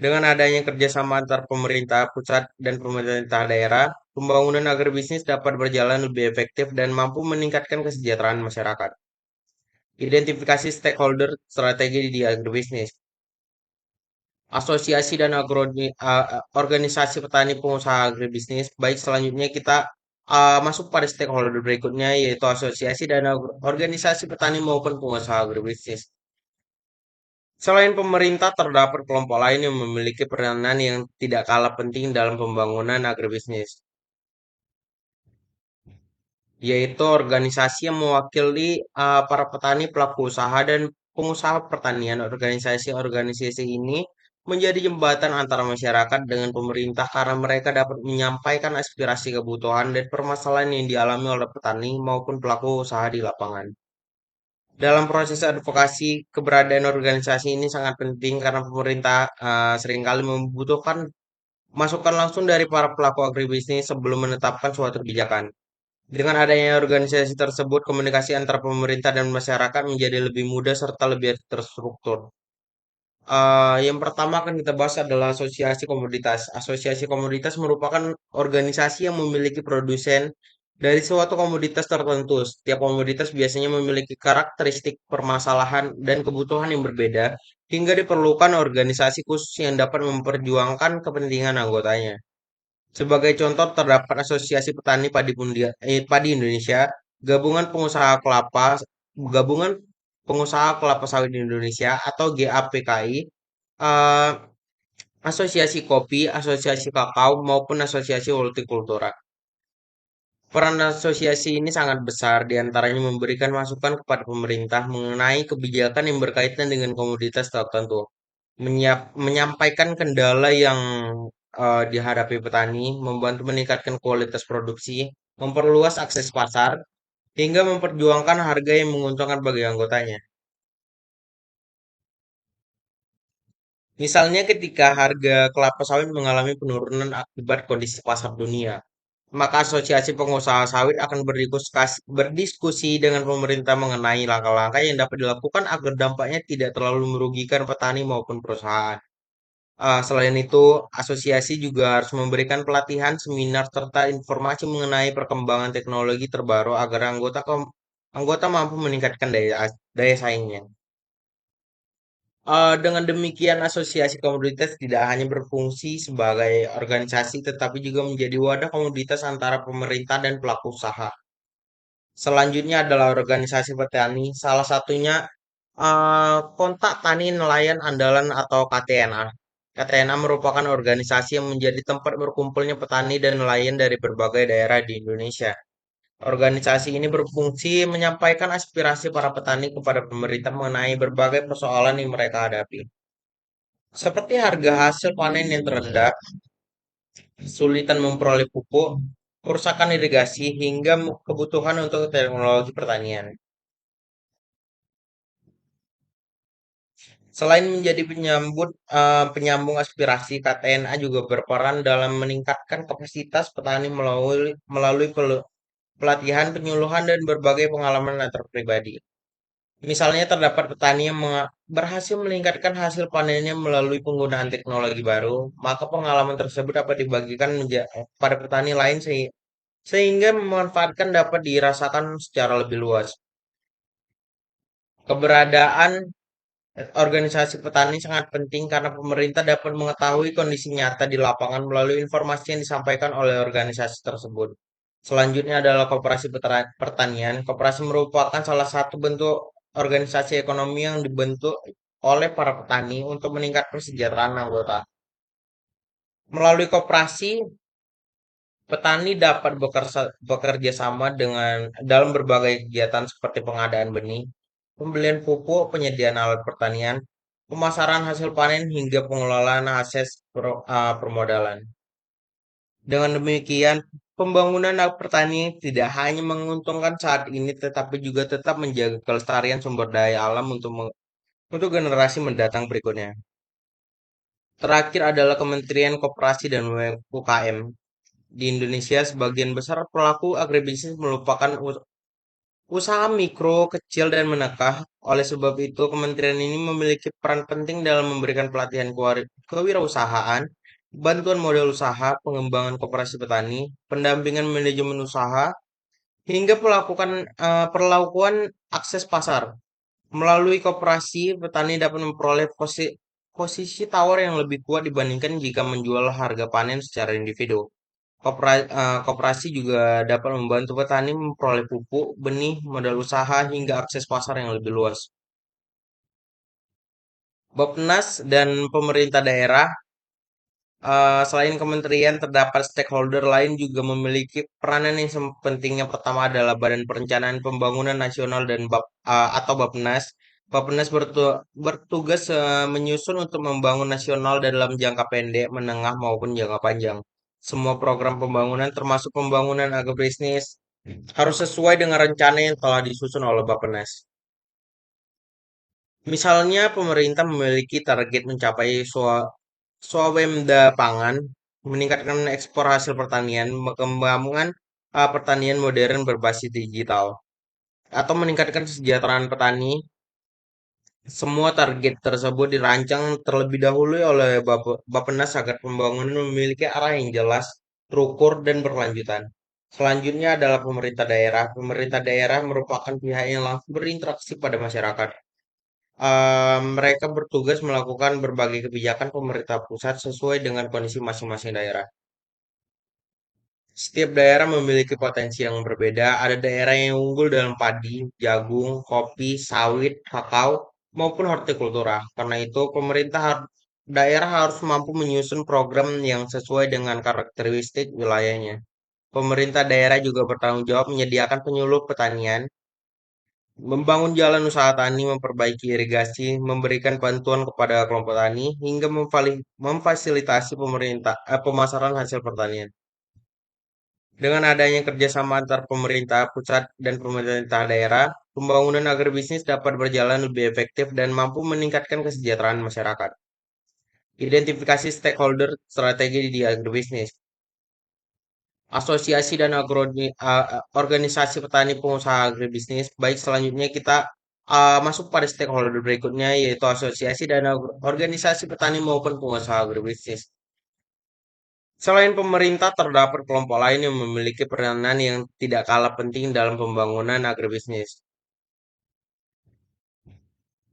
Dengan adanya kerjasama antar pemerintah pusat dan pemerintah daerah, pembangunan agribisnis dapat berjalan lebih efektif dan mampu meningkatkan kesejahteraan masyarakat. Identifikasi stakeholder strategi di agribisnis. Asosiasi dan organisasi petani pengusaha agribisnis. Baik, selanjutnya kita masuk pada stakeholder berikutnya, yaitu asosiasi dan organisasi petani maupun pengusaha agribisnis. Selain pemerintah, terdapat kelompok lain yang memiliki peranan yang tidak kalah penting dalam pembangunan agribisnis, yaitu organisasi yang mewakili para petani, pelaku usaha, dan pengusaha pertanian. Organisasi-organisasi ini menjadi jembatan antara masyarakat dengan pemerintah karena mereka dapat menyampaikan aspirasi, kebutuhan, dan permasalahan yang dialami oleh petani maupun pelaku usaha di lapangan. Dalam proses advokasi, keberadaan organisasi ini sangat penting karena pemerintah seringkali membutuhkan masukan langsung dari para pelaku agribisnis sebelum menetapkan suatu kebijakan. Dengan adanya organisasi tersebut, komunikasi antara pemerintah dan masyarakat menjadi lebih mudah serta lebih terstruktur. Yang pertama akan kita bahas adalah asosiasi komoditas. Asosiasi komoditas merupakan organisasi yang memiliki produsen dari suatu komoditas tertentu. Setiap komoditas biasanya memiliki karakteristik permasalahan dan kebutuhan yang berbeda, hingga diperlukan organisasi khusus yang dapat memperjuangkan kepentingan anggotanya. Sebagai contoh, terdapat Asosiasi Petani Padi Indonesia, Gabungan Pengusaha Gabungan Pengusaha Kelapa Sawit Indonesia atau GAPKI, eh, Asosiasi Kopi, Asosiasi Kakao, maupun Asosiasi Hortikultura. Peran asosiasi ini sangat besar, diantaranya memberikan masukan kepada pemerintah mengenai kebijakan yang berkaitan dengan komoditas tertentu, menyampaikan kendala yang dihadapi petani, membantu meningkatkan kualitas produksi, memperluas akses pasar, hingga memperjuangkan harga yang menguntungkan bagi anggotanya. Misalnya ketika harga kelapa sawit mengalami penurunan akibat kondisi pasar dunia, maka Asosiasi Pengusaha Sawit akan berdiskusi dengan pemerintah mengenai langkah-langkah yang dapat dilakukan agar dampaknya tidak terlalu merugikan petani maupun perusahaan. Selain itu, asosiasi juga harus memberikan pelatihan, seminar, serta informasi mengenai perkembangan teknologi terbaru agar anggota mampu meningkatkan daya saingnya. Dengan demikian, asosiasi komoditas tidak hanya berfungsi sebagai organisasi, tetapi juga menjadi wadah komoditas antara pemerintah dan pelaku usaha. Selanjutnya adalah organisasi petani, salah satunya Kontak Tani Nelayan Andalan atau KTNA. KTNA merupakan organisasi yang menjadi tempat berkumpulnya petani dan nelayan dari berbagai daerah di Indonesia. Organisasi ini berfungsi menyampaikan aspirasi para petani kepada pemerintah mengenai berbagai persoalan yang mereka hadapi, seperti harga hasil panen yang terendah, kesulitan memperoleh pupuk, kerusakan irigasi, hingga kebutuhan untuk teknologi pertanian. Selain menjadi penyambung aspirasi, KTNA juga berperan dalam meningkatkan kapasitas petani melalui pelatihan, penyuluhan, dan berbagai pengalaman antar pribadi. Misalnya terdapat petani yang berhasil meningkatkan hasil panennya melalui penggunaan teknologi baru, maka pengalaman tersebut dapat dibagikan pada petani lain sehingga memanfaatkan dapat dirasakan secara lebih luas. Keberadaan organisasi petani sangat penting karena pemerintah dapat mengetahui kondisi nyata di lapangan melalui informasi yang disampaikan oleh organisasi tersebut. Selanjutnya adalah koperasi pertanian. Koperasi merupakan salah satu bentuk organisasi ekonomi yang dibentuk oleh para petani untuk meningkatkan kesejahteraan anggota. Melalui koperasi, Petani dapat bekerja sama dengan dalam berbagai kegiatan seperti pengadaan benih, pembelian pupuk, penyediaan alat pertanian, pemasaran hasil panen hingga pengelolaan aset permodalan. Dengan demikian, pembangunan pertanian tidak hanya menguntungkan saat ini, tetapi juga tetap menjaga kelestarian sumber daya alam untuk generasi mendatang berikutnya. Terakhir adalah Kementerian Koperasi dan UKM. Di Indonesia, sebagian besar pelaku agribisnis merupakan usaha mikro, kecil, dan menengah. Oleh sebab itu, kementerian ini memiliki peran penting dalam memberikan pelatihan kewirausahaan, bantuan modal usaha, pengembangan koperasi petani, pendampingan manajemen usaha, hingga perlakuan akses pasar. Melalui koperasi, petani dapat memperoleh posisi tawar yang lebih kuat dibandingkan jika menjual harga panen secara individu. Koperasi juga dapat membantu petani memperoleh pupuk, benih, modal usaha, hingga akses pasar yang lebih luas. Bappenas dan pemerintah daerah, selain kementerian, terdapat stakeholder lain juga memiliki peranan yang penting. Yang pertama adalah Badan Perencanaan Pembangunan Nasional atau Bappenas. Bappenas bertugas menyusun untuk membangun nasional dalam jangka pendek, menengah maupun jangka panjang. Semua program pembangunan termasuk pembangunan agribisnis harus sesuai dengan rencana yang telah disusun oleh Bappenas. Misalnya, pemerintah memiliki target mencapai swawemda pangan, meningkatkan ekspor hasil pertanian, mengembangkan pertanian modern berbasis digital, atau meningkatkan kesejahteraan petani. Semua target tersebut dirancang terlebih dahulu oleh Bappenas agar pembangunan memiliki arah yang jelas, terukur, dan berkelanjutan. Selanjutnya adalah pemerintah daerah. Pemerintah daerah merupakan pihak yang langsung berinteraksi pada masyarakat. Mereka bertugas melakukan berbagai kebijakan pemerintah pusat sesuai dengan kondisi masing-masing daerah. Setiap daerah memiliki potensi yang berbeda. Ada daerah yang unggul dalam padi, jagung, kopi, sawit, kakao, maupun hortikultura. Karena itu, daerah harus mampu menyusun program yang sesuai dengan karakteristik wilayahnya. Pemerintah daerah juga bertanggung jawab menyediakan penyuluh pertanian, membangun jalan usaha tani, memperbaiki irigasi, memberikan bantuan kepada kelompok tani, hingga memfasilitasi pemasaran hasil pertanian. Dengan adanya kerjasama antar pemerintah pusat dan pemerintah daerah, pembangunan agribisnis dapat berjalan lebih efektif dan mampu meningkatkan kesejahteraan masyarakat. Identifikasi stakeholder strategi di agribisnis. Asosiasi dan organisasi petani pengusaha agribisnis. Baik, selanjutnya kita masuk pada stakeholder berikutnya, yaitu asosiasi dan organisasi petani maupun pengusaha agribisnis. Selain pemerintah, terdapat kelompok lain yang memiliki peranan yang tidak kalah penting dalam pembangunan agribisnis,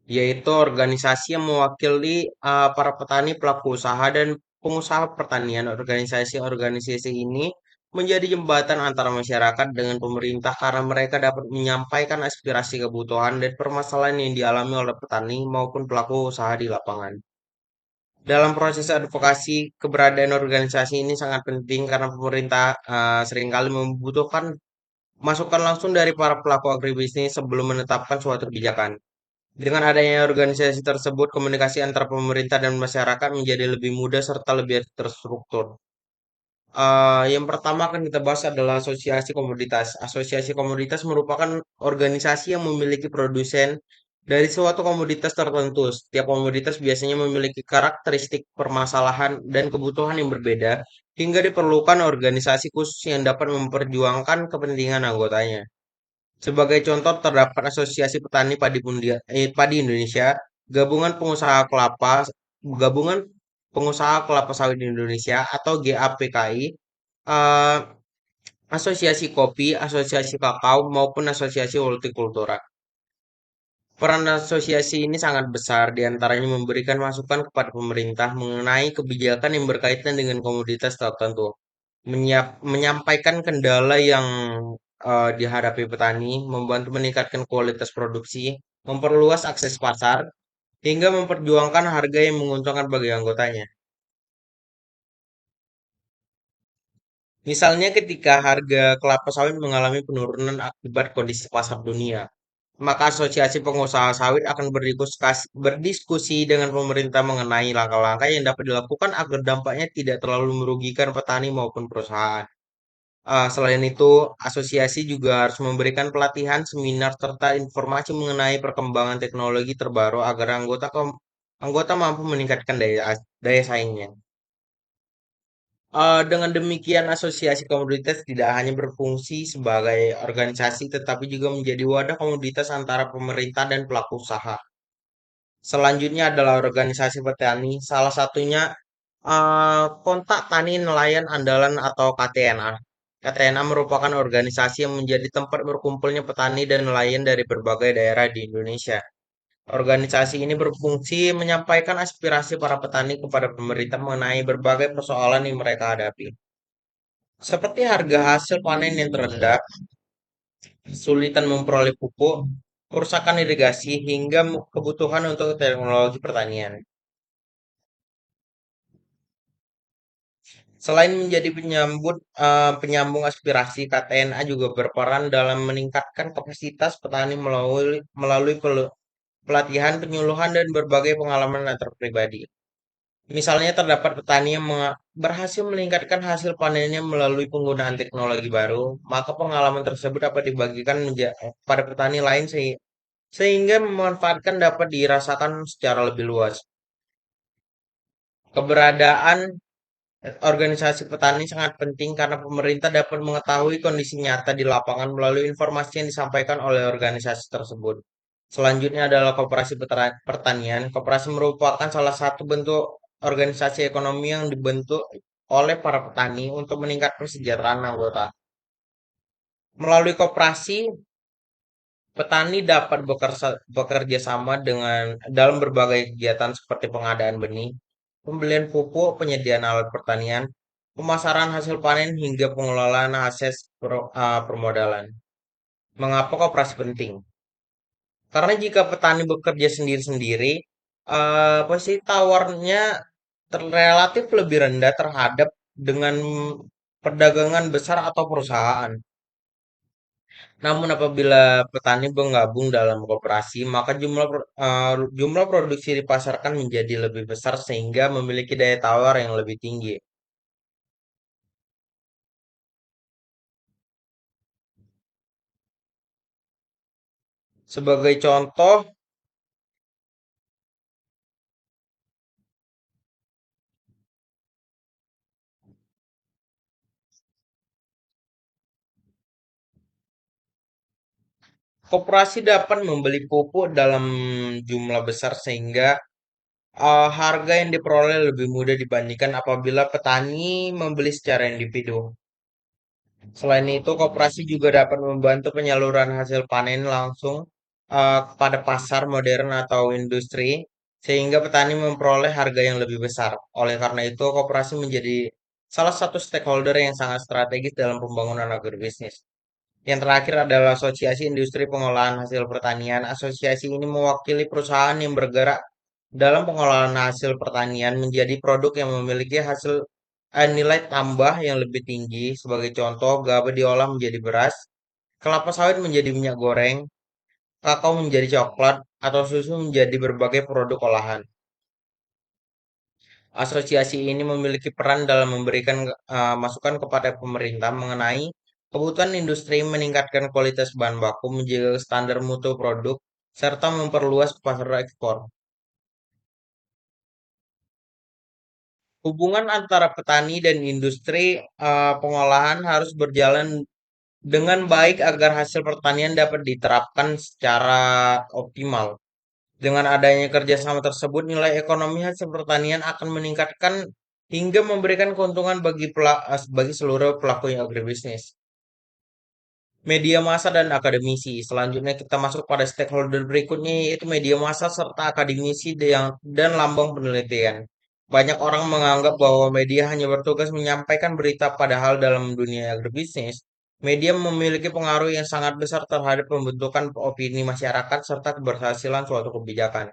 yaitu organisasi yang mewakili para petani, pelaku usaha, dan pengusaha pertanian. Organisasi-organisasi ini menjadi jembatan antara masyarakat dengan pemerintah karena mereka dapat menyampaikan aspirasi, kebutuhan, dan permasalahan yang dialami oleh petani maupun pelaku usaha di lapangan. Dalam proses advokasi, keberadaan organisasi ini sangat penting karena pemerintah seringkali membutuhkan masukan langsung dari para pelaku agribisnis sebelum menetapkan suatu kebijakan. Dengan adanya organisasi tersebut, komunikasi antara pemerintah dan masyarakat menjadi lebih mudah serta lebih terstruktur. Yang pertama akan kita bahas adalah asosiasi komoditas. Asosiasi komoditas merupakan organisasi yang memiliki produsen dari suatu komoditas tertentu. Setiap komoditas biasanya memiliki karakteristik permasalahan dan kebutuhan yang berbeda, hingga diperlukan organisasi khusus yang dapat memperjuangkan kepentingan anggotanya. Sebagai contoh, terdapat Asosiasi Petani Padi Indonesia, Gabungan Pengusaha Gabungan Pengusaha Kelapa Sawit Indonesia atau GAPKI, eh, Asosiasi Kopi, Asosiasi Kakao, maupun Asosiasi Hortikultura. Peran asosiasi ini sangat besar, diantaranya memberikan masukan kepada pemerintah mengenai kebijakan yang berkaitan dengan komoditas tertentu, menyampaikan kendala yang dihadapi petani, membantu meningkatkan kualitas produksi, memperluas akses pasar, hingga memperjuangkan harga yang menguntungkan bagi anggotanya. Misalnya ketika harga kelapa sawit mengalami penurunan akibat kondisi pasar dunia, maka Asosiasi Pengusaha Sawit akan berdiskusi dengan pemerintah mengenai langkah-langkah yang dapat dilakukan agar dampaknya tidak terlalu merugikan petani maupun perusahaan. Selain itu, asosiasi juga harus memberikan pelatihan, seminar, serta informasi mengenai perkembangan teknologi terbaru agar anggota mampu meningkatkan daya saingnya. Dengan demikian, asosiasi komoditas tidak hanya berfungsi sebagai organisasi, tetapi juga menjadi wadah komoditas antara pemerintah dan pelaku usaha. Selanjutnya adalah organisasi petani, salah satunya Kontak Tani Nelayan Andalan atau KTNA. KTNA merupakan organisasi yang menjadi tempat berkumpulnya petani dan nelayan dari berbagai daerah di Indonesia. Organisasi ini berfungsi menyampaikan aspirasi para petani kepada pemerintah mengenai berbagai persoalan yang mereka hadapi, seperti harga hasil panen yang terendah, kesulitan memperoleh pupuk, kerusakan irigasi, hingga kebutuhan untuk teknologi pertanian. Selain menjadi penyambung aspirasi, KTNA juga berperan dalam meningkatkan kapasitas petani melalui pelatihan, penyuluhan, dan berbagai pengalaman antar pribadi. Misalnya terdapat petani yang berhasil meningkatkan hasil panennya melalui penggunaan teknologi baru, maka pengalaman tersebut dapat dibagikan pada petani lain sehingga memanfaatkan dapat dirasakan secara lebih luas. Keberadaan organisasi petani sangat penting karena pemerintah dapat mengetahui kondisi nyata di lapangan melalui informasi yang disampaikan oleh organisasi tersebut. Selanjutnya adalah koperasi pertanian. Koperasi merupakan salah satu bentuk organisasi ekonomi yang dibentuk oleh para petani untuk meningkatkan kesejahteraan anggota. Melalui koperasi, petani dapat bekerja sama dengan dalam berbagai kegiatan seperti pengadaan benih, pembelian pupuk, penyediaan alat pertanian, pemasaran hasil panen hingga pengelolaan aset permodalan. Mengapa koperasi penting? Karena jika petani bekerja sendiri-sendiri, posisi tawarnya relatif lebih rendah terhadap dengan perdagangan besar atau perusahaan. Namun apabila petani bergabung dalam koperasi, maka jumlah produksi dipasarkan menjadi lebih besar sehingga memiliki daya tawar yang lebih tinggi. Sebagai contoh, koperasi dapat membeli pupuk dalam jumlah besar sehingga harga yang diperoleh lebih mudah dibandingkan apabila petani membeli secara individu. Selain itu, koperasi juga dapat membantu penyaluran hasil panen langsung kepada pasar modern atau industri, sehingga petani memperoleh harga yang lebih besar. Oleh karena itu, koperasi menjadi salah satu stakeholder yang sangat strategis dalam pembangunan agribisnis. Yang terakhir adalah Asosiasi Industri Pengolahan Hasil Pertanian. Asosiasi ini mewakili perusahaan yang bergerak dalam pengolahan hasil pertanian menjadi produk yang memiliki nilai tambah yang lebih tinggi. Sebagai contoh, gabah diolah menjadi beras, kelapa sawit menjadi minyak goreng, kakao menjadi coklat, atau susu menjadi berbagai produk olahan. Asosiasi ini memiliki peran dalam memberikan masukan kepada pemerintah mengenai kebutuhan industri, meningkatkan kualitas bahan baku, menjaga standar mutu produk, serta memperluas pasar ekspor. Hubungan antara petani dan industri pengolahan harus berjalan dengan baik agar hasil pertanian dapat diterapkan secara optimal. Dengan adanya kerjasama tersebut, nilai ekonomi hasil pertanian akan meningkatkan hingga memberikan keuntungan bagi seluruh pelaku agribisnis. Media massa dan akademisi. Selanjutnya kita masuk pada stakeholder berikutnya yaitu media massa serta akademisi dan lambang penelitian. Banyak orang menganggap bahwa media hanya bertugas menyampaikan berita padahal dalam dunia agribisnis, media memiliki pengaruh yang sangat besar terhadap pembentukan opini masyarakat serta keberhasilan suatu kebijakan.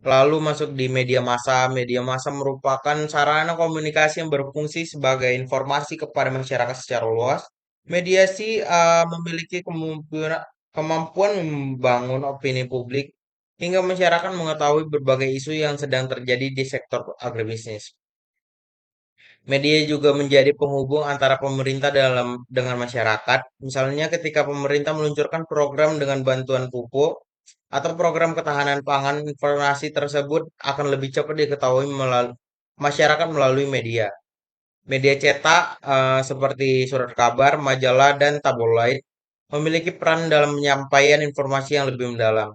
Lalu masuk di media massa. Media massa merupakan sarana komunikasi yang berfungsi sebagai informasi kepada masyarakat secara luas. Mediasi memiliki kemampuan membangun opini publik hingga masyarakat mengetahui berbagai isu yang sedang terjadi di sektor agribisnis. Media juga menjadi penghubung antara pemerintah dengan masyarakat. Misalnya ketika pemerintah meluncurkan program dengan bantuan pupuk atau program ketahanan pangan, informasi tersebut akan lebih cepat diketahui melalui masyarakat melalui media. Media cetak seperti surat kabar, majalah, dan tabloid memiliki peran dalam penyampaian informasi yang lebih mendalam.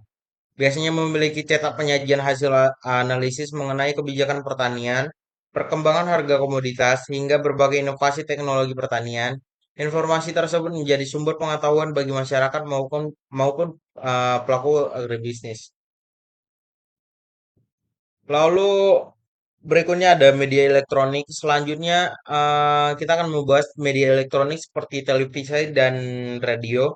Biasanya memiliki cetak penyajian hasil analisis mengenai kebijakan pertanian, perkembangan harga komoditas, hingga berbagai inovasi teknologi pertanian. Informasi tersebut menjadi sumber pengetahuan bagi masyarakat maupun pelaku agribisnis. Lalu berikutnya ada media elektronik. Selanjutnya kita akan membahas media elektronik seperti televisi dan radio.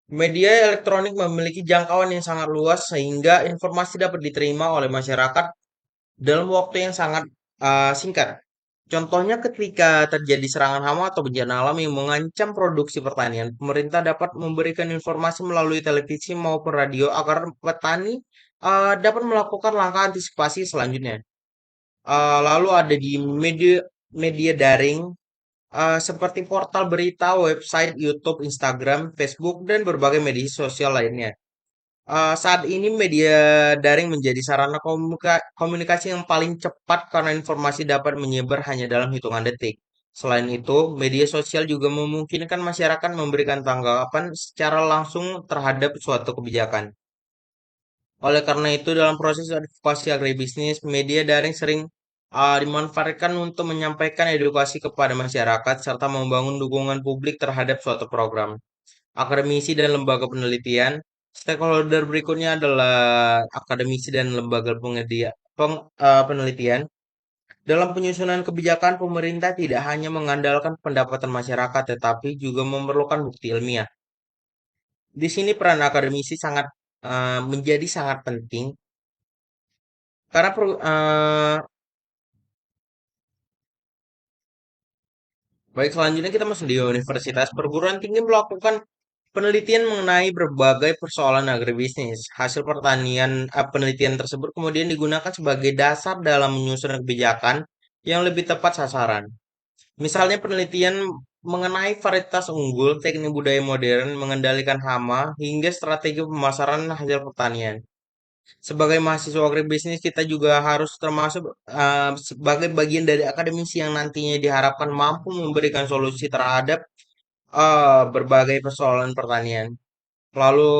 Media elektronik memiliki jangkauan yang sangat luas sehingga informasi dapat diterima oleh masyarakat dalam waktu yang sangat singkat. Contohnya ketika terjadi serangan hama atau bencana alam yang mengancam produksi pertanian, pemerintah dapat memberikan informasi melalui televisi maupun radio agar petani dapat melakukan langkah antisipasi selanjutnya. Lalu ada di media media daring seperti portal berita, website, YouTube, Instagram, Facebook, dan berbagai media sosial lainnya. Saat ini media daring menjadi sarana komunikasi yang paling cepat karena informasi dapat menyebar hanya dalam hitungan detik. Selain itu, media sosial juga memungkinkan masyarakat memberikan tanggapan secara langsung terhadap suatu kebijakan. Oleh karena itu, dalam proses advokasi agribisnis, media daring sering dimanfaatkan untuk menyampaikan edukasi kepada masyarakat serta membangun dukungan publik terhadap suatu program. Akademisi dan lembaga penelitian. Stakeholder berikutnya adalah akademisi dan lembaga penelitian. Dalam penyusunan kebijakan, pemerintah tidak hanya mengandalkan pendapatan masyarakat, tetapi juga memerlukan bukti ilmiah. Di sini peran akademisi menjadi sangat penting karena baik selanjutnya kita masuk di universitas. Perguruan tinggi melakukan penelitian mengenai berbagai persoalan agribisnis. Hasil penelitian tersebut kemudian digunakan sebagai dasar dalam menyusun kebijakan yang lebih tepat sasaran. Misalnya penelitian mengenai varietas unggul, teknik budaya modern, mengendalikan hama, hingga strategi pemasaran hasil pertanian. Sebagai mahasiswa agribisnis, kita juga harus termasuk sebagai bagian dari akademisi yang nantinya diharapkan mampu memberikan solusi terhadap berbagai persoalan pertanian. Lalu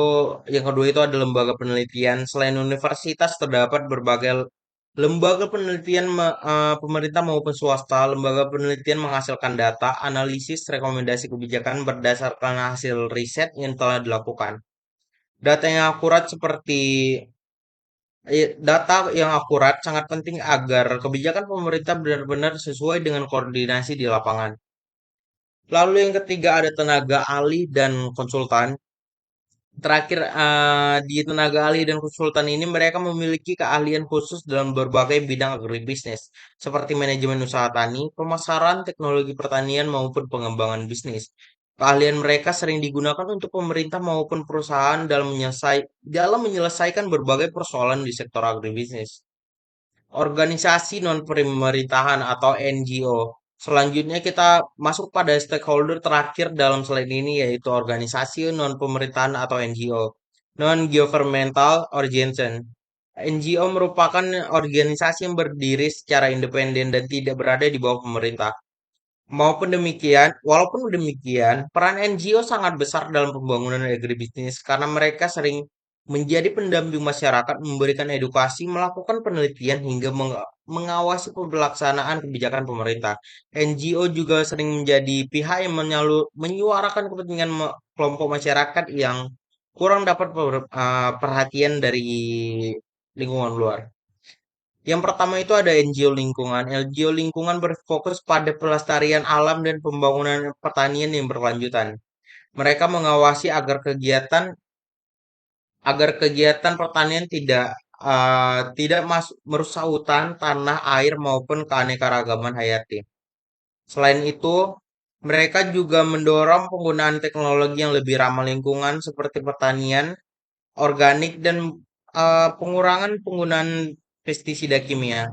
yang kedua itu ada lembaga penelitian. Selain universitas terdapat berbagai lembaga penelitian pemerintah maupun swasta. Lembaga penelitian menghasilkan data, analisis, rekomendasi kebijakan berdasarkan hasil riset yang telah dilakukan. Data yang akurat seperti Data yang akurat sangat penting agar kebijakan pemerintah benar-benar sesuai dengan koordinasi di lapangan. Lalu yang ketiga ada tenaga ahli dan konsultan. Terakhir, di tenaga ahli dan konsultan ini mereka memiliki keahlian khusus dalam berbagai bidang agribisnis, seperti manajemen usaha tani, pemasaran, teknologi pertanian, maupun pengembangan bisnis. Keahlian mereka sering digunakan untuk pemerintah maupun perusahaan dalam menyelesaikan berbagai persoalan di sektor agribisnis. Organisasi non-pemerintahan atau NGO. Selanjutnya kita masuk pada stakeholder terakhir dalam slide ini yaitu organisasi non-pemerintahan atau NGO. Non-governmental organization. NGO merupakan organisasi yang berdiri secara independen dan tidak berada di bawah pemerintah. Walaupun demikian, peran NGO sangat besar dalam pembangunan agribisnis karena mereka sering menjadi pendamping masyarakat, memberikan edukasi, melakukan penelitian hingga mengawasi pelaksanaan kebijakan pemerintah. NGO juga sering menjadi pihak yang menyuarakan kepentingan kelompok masyarakat yang kurang dapat perhatian dari lingkungan luar. Yang pertama itu ada NGO lingkungan. NGO lingkungan berfokus pada pelestarian alam dan pembangunan pertanian yang berkelanjutan. Mereka mengawasi agar kegiatan pertanian tidak tidak merusak hutan, tanah, air maupun keanekaragaman hayati. Selain itu, mereka juga mendorong penggunaan teknologi yang lebih ramah lingkungan seperti pertanian organik dan pengurangan penggunaan pestisida kimia.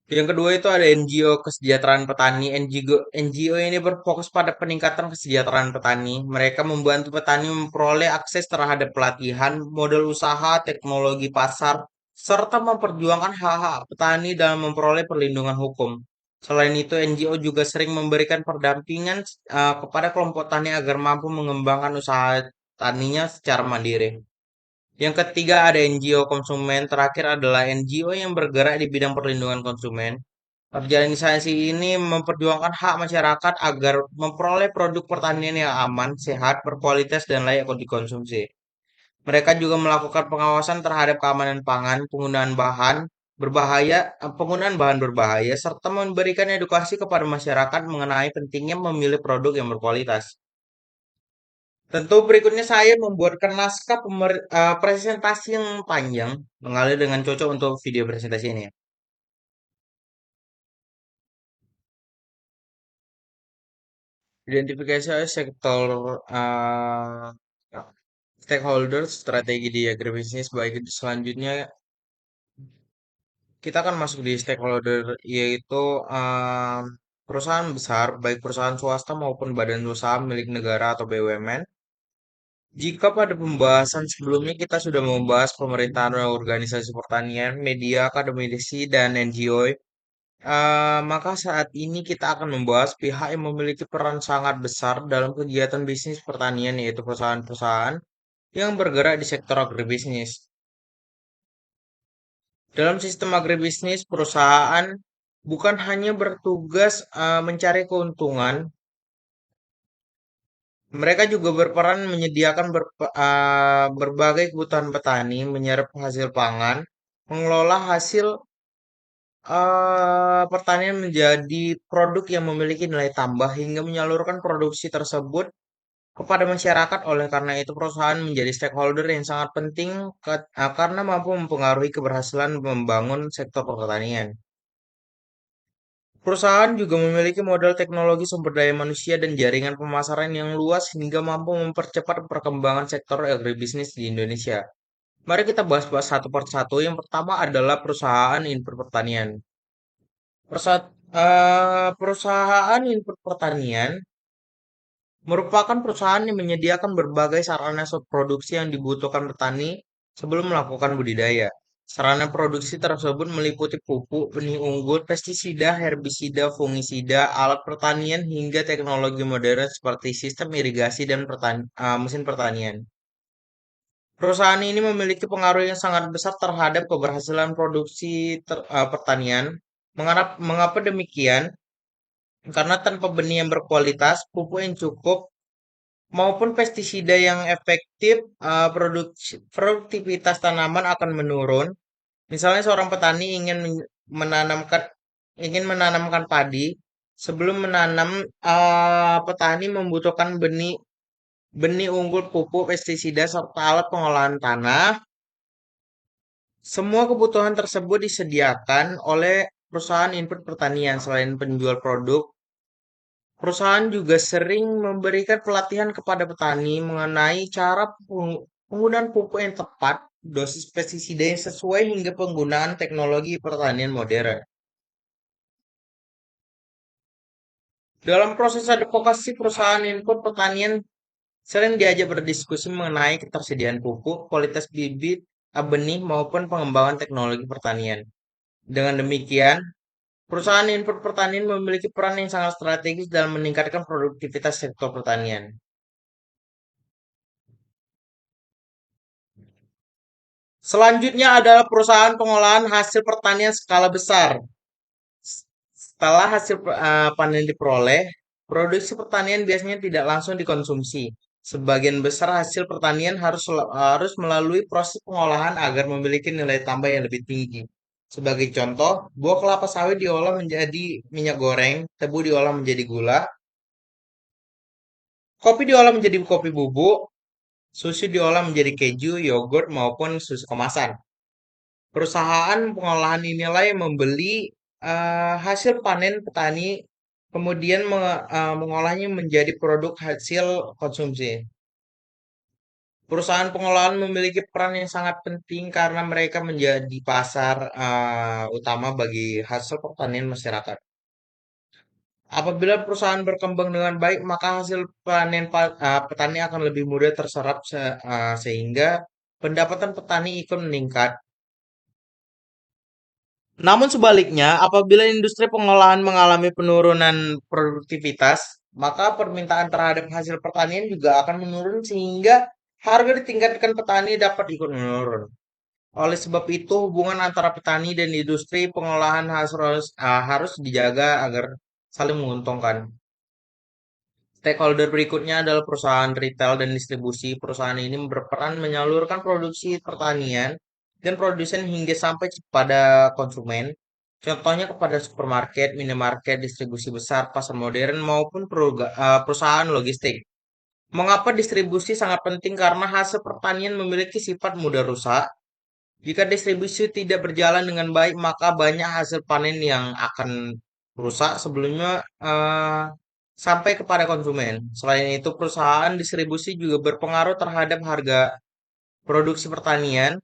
Yang kedua itu ada NGO kesejahteraan petani. NGO ini berfokus pada peningkatan kesejahteraan petani. Mereka membantu petani memperoleh akses terhadap pelatihan, modal usaha, teknologi pasar, serta memperjuangkan hak-hak petani dalam memperoleh perlindungan hukum. Selain itu, NGO juga sering memberikan pendampingan kepada kelompok tani agar mampu mengembangkan usaha taninya secara mandiri. Yang ketiga ada NGO konsumen, terakhir adalah NGO yang bergerak di bidang perlindungan konsumen. Organisasi ini memperjuangkan hak masyarakat agar memperoleh produk pertanian yang aman, sehat, berkualitas, dan layak untuk dikonsumsi. Mereka juga melakukan pengawasan terhadap keamanan pangan, penggunaan bahan berbahaya, serta memberikan edukasi kepada masyarakat mengenai pentingnya memilih produk yang berkualitas. Tentu berikutnya saya membuatkan naskah presentasi yang panjang, mengalir dengan cocok untuk video presentasi ini. Identifikasi oleh sektor stakeholders, strategi di agribisnis. Baik, selanjutnya kita akan masuk di stakeholder, yaitu perusahaan besar, baik perusahaan swasta maupun badan usaha milik negara atau BUMN. Jika pada pembahasan sebelumnya kita sudah membahas pemerintahan dan organisasi pertanian, media, akademisi, dan NGO, maka saat ini kita akan membahas pihak yang memiliki peran sangat besar dalam kegiatan bisnis pertanian, yaitu perusahaan-perusahaan yang bergerak di sektor agribisnis. Dalam sistem agribisnis, perusahaan bukan hanya bertugas mencari keuntungan, mereka juga berperan menyediakan berbagai kebutuhan petani, menyerap hasil pangan, mengelola hasil pertanian menjadi produk yang memiliki nilai tambah hingga menyalurkan produksi tersebut kepada masyarakat. Oleh karena itu, perusahaan menjadi stakeholder yang sangat penting karena mampu mempengaruhi keberhasilan membangun sektor pertanian. Perusahaan juga memiliki modal teknologi sumber daya manusia dan jaringan pemasaran yang luas hingga mampu mempercepat perkembangan sektor agribisnis di Indonesia. Mari kita bahas-bahas satu persatu. Yang pertama adalah perusahaan input pertanian. Perusahaan input pertanian merupakan perusahaan yang menyediakan berbagai sarana produksi yang dibutuhkan petani sebelum melakukan budidaya. Sarana produksi tersebut meliputi pupuk, benih unggul, pestisida, herbisida, fungisida, alat pertanian, hingga teknologi modern seperti sistem irigasi dan mesin pertanian. Perusahaan ini memiliki pengaruh yang sangat besar terhadap keberhasilan produksi pertanian. Mengapa demikian? Karena tanpa benih yang berkualitas, pupuk yang cukup, maupun pestisida yang efektif, produktivitas tanaman akan menurun. Misalnya seorang petani ingin menanamkan padi, sebelum menanam, petani membutuhkan benih benih unggul, pupuk, pestisida, serta alat pengolahan tanah. Semua kebutuhan tersebut disediakan oleh perusahaan input pertanian. Selain penjual produk, perusahaan juga sering memberikan pelatihan kepada petani mengenai cara penggunaan pupuk yang tepat, dosis pestisida yang sesuai, hingga penggunaan teknologi pertanian modern. Dalam proses advokasi, perusahaan input pertanian sering diajak berdiskusi mengenai ketersediaan pupuk, kualitas bibit, benih, maupun pengembangan teknologi pertanian. Dengan demikian, perusahaan input pertanian memiliki peran yang sangat strategis dalam meningkatkan produktivitas sektor pertanian. Selanjutnya adalah perusahaan pengolahan hasil pertanian skala besar. Setelah hasil panen diperoleh, produksi pertanian biasanya tidak langsung dikonsumsi. Sebagian besar hasil pertanian harus melalui proses pengolahan agar memiliki nilai tambah yang lebih tinggi. Sebagai contoh, buah kelapa sawit diolah menjadi minyak goreng, tebu diolah menjadi gula, kopi diolah menjadi kopi bubuk, Susu diolah menjadi keju, yogurt, maupun susu kemasan. Perusahaan pengolahan inilah yang membeli hasil panen petani, kemudian mengolahnya menjadi produk hasil konsumsi. Perusahaan pengolahan memiliki peran yang sangat penting karena mereka menjadi pasar utama bagi hasil pertanian masyarakat. Apabila perusahaan berkembang dengan baik, maka hasil panen petani akan lebih mudah terserap sehingga pendapatan petani ikut meningkat. Namun sebaliknya, apabila industri pengolahan mengalami penurunan produktivitas, maka permintaan terhadap hasil pertanian juga akan menurun sehingga harga di tingkatkan petani dapat ikut menurun. Oleh sebab itu, hubungan antara petani dan industri pengolahan harus dijaga agar saling menguntungkan. Stakeholder berikutnya adalah perusahaan retail dan distribusi. Perusahaan ini berperan menyalurkan produksi pertanian dan produsen hingga sampai pada konsumen. Contohnya kepada supermarket, minimarket, distribusi besar, pasar modern, maupun perusahaan logistik. Mengapa distribusi sangat penting? Karena hasil pertanian memiliki sifat mudah rusak. Jika distribusi tidak berjalan dengan baik, maka banyak hasil panen yang akan rusak sebelumnya sampai kepada konsumen. Selain itu, perusahaan distribusi juga berpengaruh terhadap harga produksi pertanian.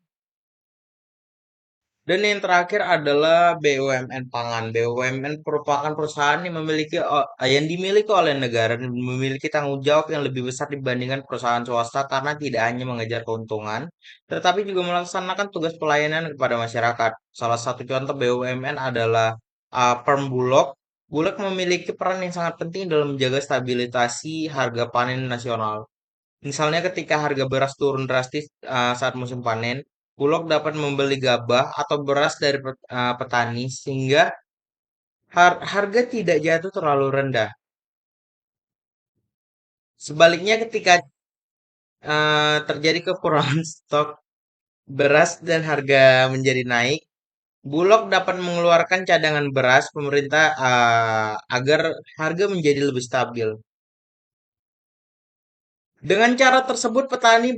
Dan yang terakhir adalah BUMN pangan. BUMN merupakan perusahaan yang yang dimiliki oleh negara dan memiliki tanggung jawab yang lebih besar dibandingkan perusahaan swasta karena tidak hanya mengejar keuntungan, tetapi juga melaksanakan tugas pelayanan kepada masyarakat. Salah satu contoh BUMN adalah Perum Bulog. Bulog memiliki peran yang sangat penting dalam menjaga stabilisasi harga panen nasional. Misalnya ketika harga beras turun drastis saat musim panen, Bulog dapat membeli gabah atau beras dari petani sehingga harga tidak jatuh terlalu rendah. Sebaliknya ketika terjadi kekurangan stok beras dan harga menjadi naik, Bulog dapat mengeluarkan cadangan beras pemerintah agar harga menjadi lebih stabil. Dengan cara tersebut, petani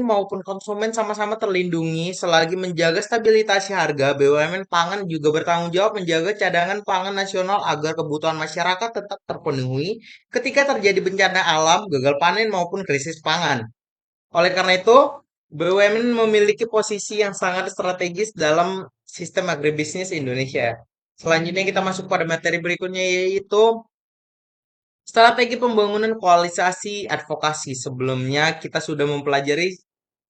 maupun konsumen sama-sama terlindungi selagi menjaga stabilitas harga. BUMN pangan juga bertanggung jawab menjaga cadangan pangan nasional agar kebutuhan masyarakat tetap terpenuhi ketika terjadi bencana alam, gagal panen maupun krisis pangan. Oleh karena itu, BUMN memiliki posisi yang sangat strategis dalam sistem agribisnis Indonesia. Selanjutnya kita masuk pada materi berikutnya yaitu strategi pembangunan koalisasi advokasi. Sebelumnya kita sudah mempelajari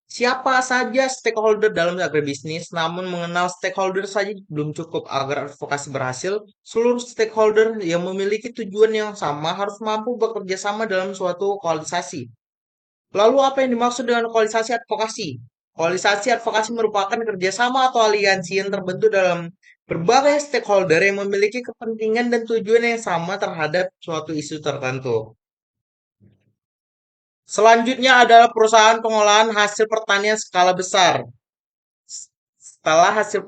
siapa saja stakeholder dalam agribisnis, namun mengenal stakeholder saja belum cukup agar advokasi berhasil. Seluruh stakeholder yang memiliki tujuan yang sama harus mampu bekerja sama dalam suatu koalisasi. Lalu apa yang dimaksud dengan koalisasi advokasi? Koalisasi advokasi merupakan kerjasama atau aliansi yang terbentuk dalam berbagai stakeholder yang memiliki kepentingan dan tujuan yang sama terhadap suatu isu tertentu. Selanjutnya adalah perusahaan pengolahan hasil pertanian skala besar. Setelah hasil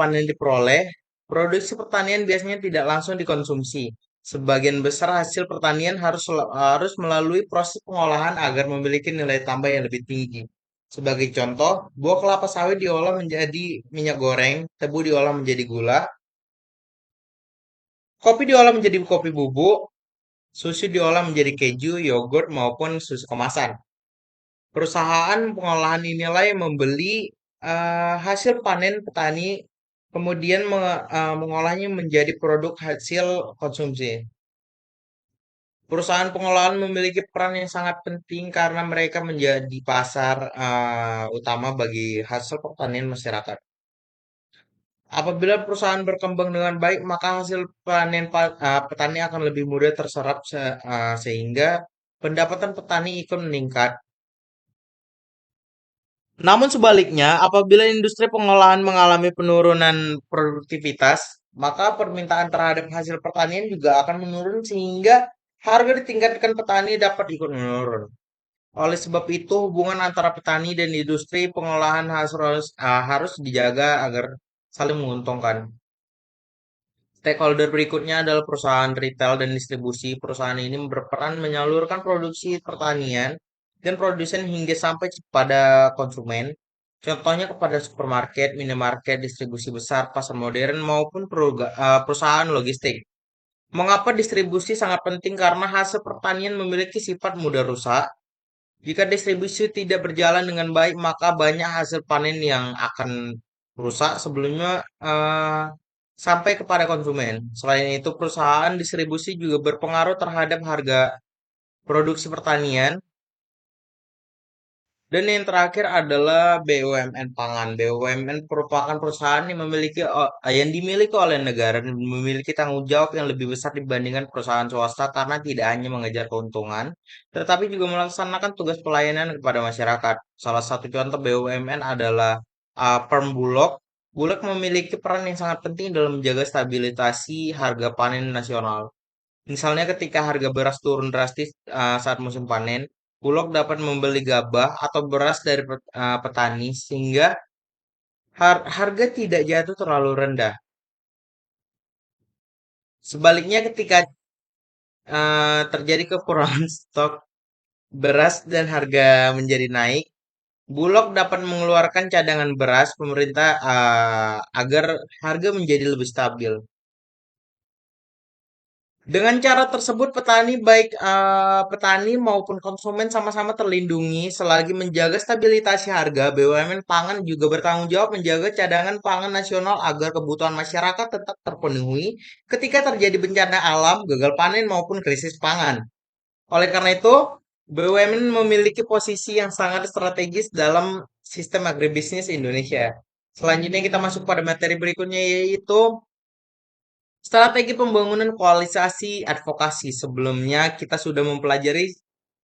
panen diperoleh, produksi pertanian biasanya tidak langsung dikonsumsi. Sebagian besar hasil pertanian harus melalui proses pengolahan agar memiliki nilai tambah yang lebih tinggi. Sebagai contoh, buah kelapa sawit diolah menjadi minyak goreng, tebu diolah menjadi gula, kopi diolah menjadi kopi bubuk, susu diolah menjadi keju, yogurt, maupun susu kemasan. Perusahaan pengolahan inilah yang membeli hasil panen petani, kemudian mengolahnya menjadi produk hasil konsumsi. Perusahaan pengolahan memiliki peran yang sangat penting karena mereka menjadi pasar utama bagi hasil pertanian masyarakat. Apabila perusahaan berkembang dengan baik, maka hasil panen petani akan lebih mudah terserap sehingga pendapatan petani ikut meningkat. Namun sebaliknya, apabila industri pengolahan mengalami penurunan produktivitas, maka permintaan terhadap hasil pertanian juga akan menurun sehingga harga di tingkatkan petani dapat ikut menurun. Oleh sebab itu, hubungan antara petani dan industri pengolahan harus dijaga agar saling menguntungkan. Stakeholder berikutnya adalah perusahaan retail dan distribusi. Perusahaan ini berperan menyalurkan produksi pertanian dan produsen hingga sampai pada konsumen. Contohnya kepada supermarket, minimarket, distribusi besar, pasar modern maupun perusahaan logistik. Mengapa distribusi sangat penting? Karena hasil pertanian memiliki sifat mudah rusak. Jika distribusi tidak berjalan dengan baik, maka banyak hasil panen yang akan rusak sebelumnya sampai kepada konsumen. Selain itu, perusahaan distribusi juga berpengaruh terhadap harga produksi pertanian. Dan yang terakhir adalah BUMN pangan. BUMN merupakan perusahaan yang yang dimiliki oleh negara dan memiliki tanggung jawab yang lebih besar dibandingkan perusahaan swasta karena tidak hanya mengejar keuntungan, tetapi juga melaksanakan tugas pelayanan kepada masyarakat. Salah satu contoh BUMN adalah Perum Bulog. Bulog memiliki peran yang sangat penting dalam menjaga stabilitasi harga panen nasional. Misalnya ketika harga beras turun drastis saat musim panen, Bulog dapat membeli gabah atau beras dari petani sehingga harga tidak jatuh terlalu rendah. Sebaliknya ketika terjadi kekurangan stok beras dan harga menjadi naik, Bulog dapat mengeluarkan cadangan beras pemerintah agar harga menjadi lebih stabil. Dengan cara tersebut, petani maupun konsumen sama-sama terlindungi selagi menjaga stabilitas harga. BUMN pangan juga bertanggung jawab menjaga cadangan pangan nasional agar kebutuhan masyarakat tetap terpenuhi ketika terjadi bencana alam, gagal panen maupun krisis pangan. Oleh karena itu, BUMN memiliki posisi yang sangat strategis dalam sistem agribisnis Indonesia. Selanjutnya kita masuk pada materi berikutnya yaitu strategi pembangunan koalisasi advokasi. Sebelumnya kita sudah mempelajari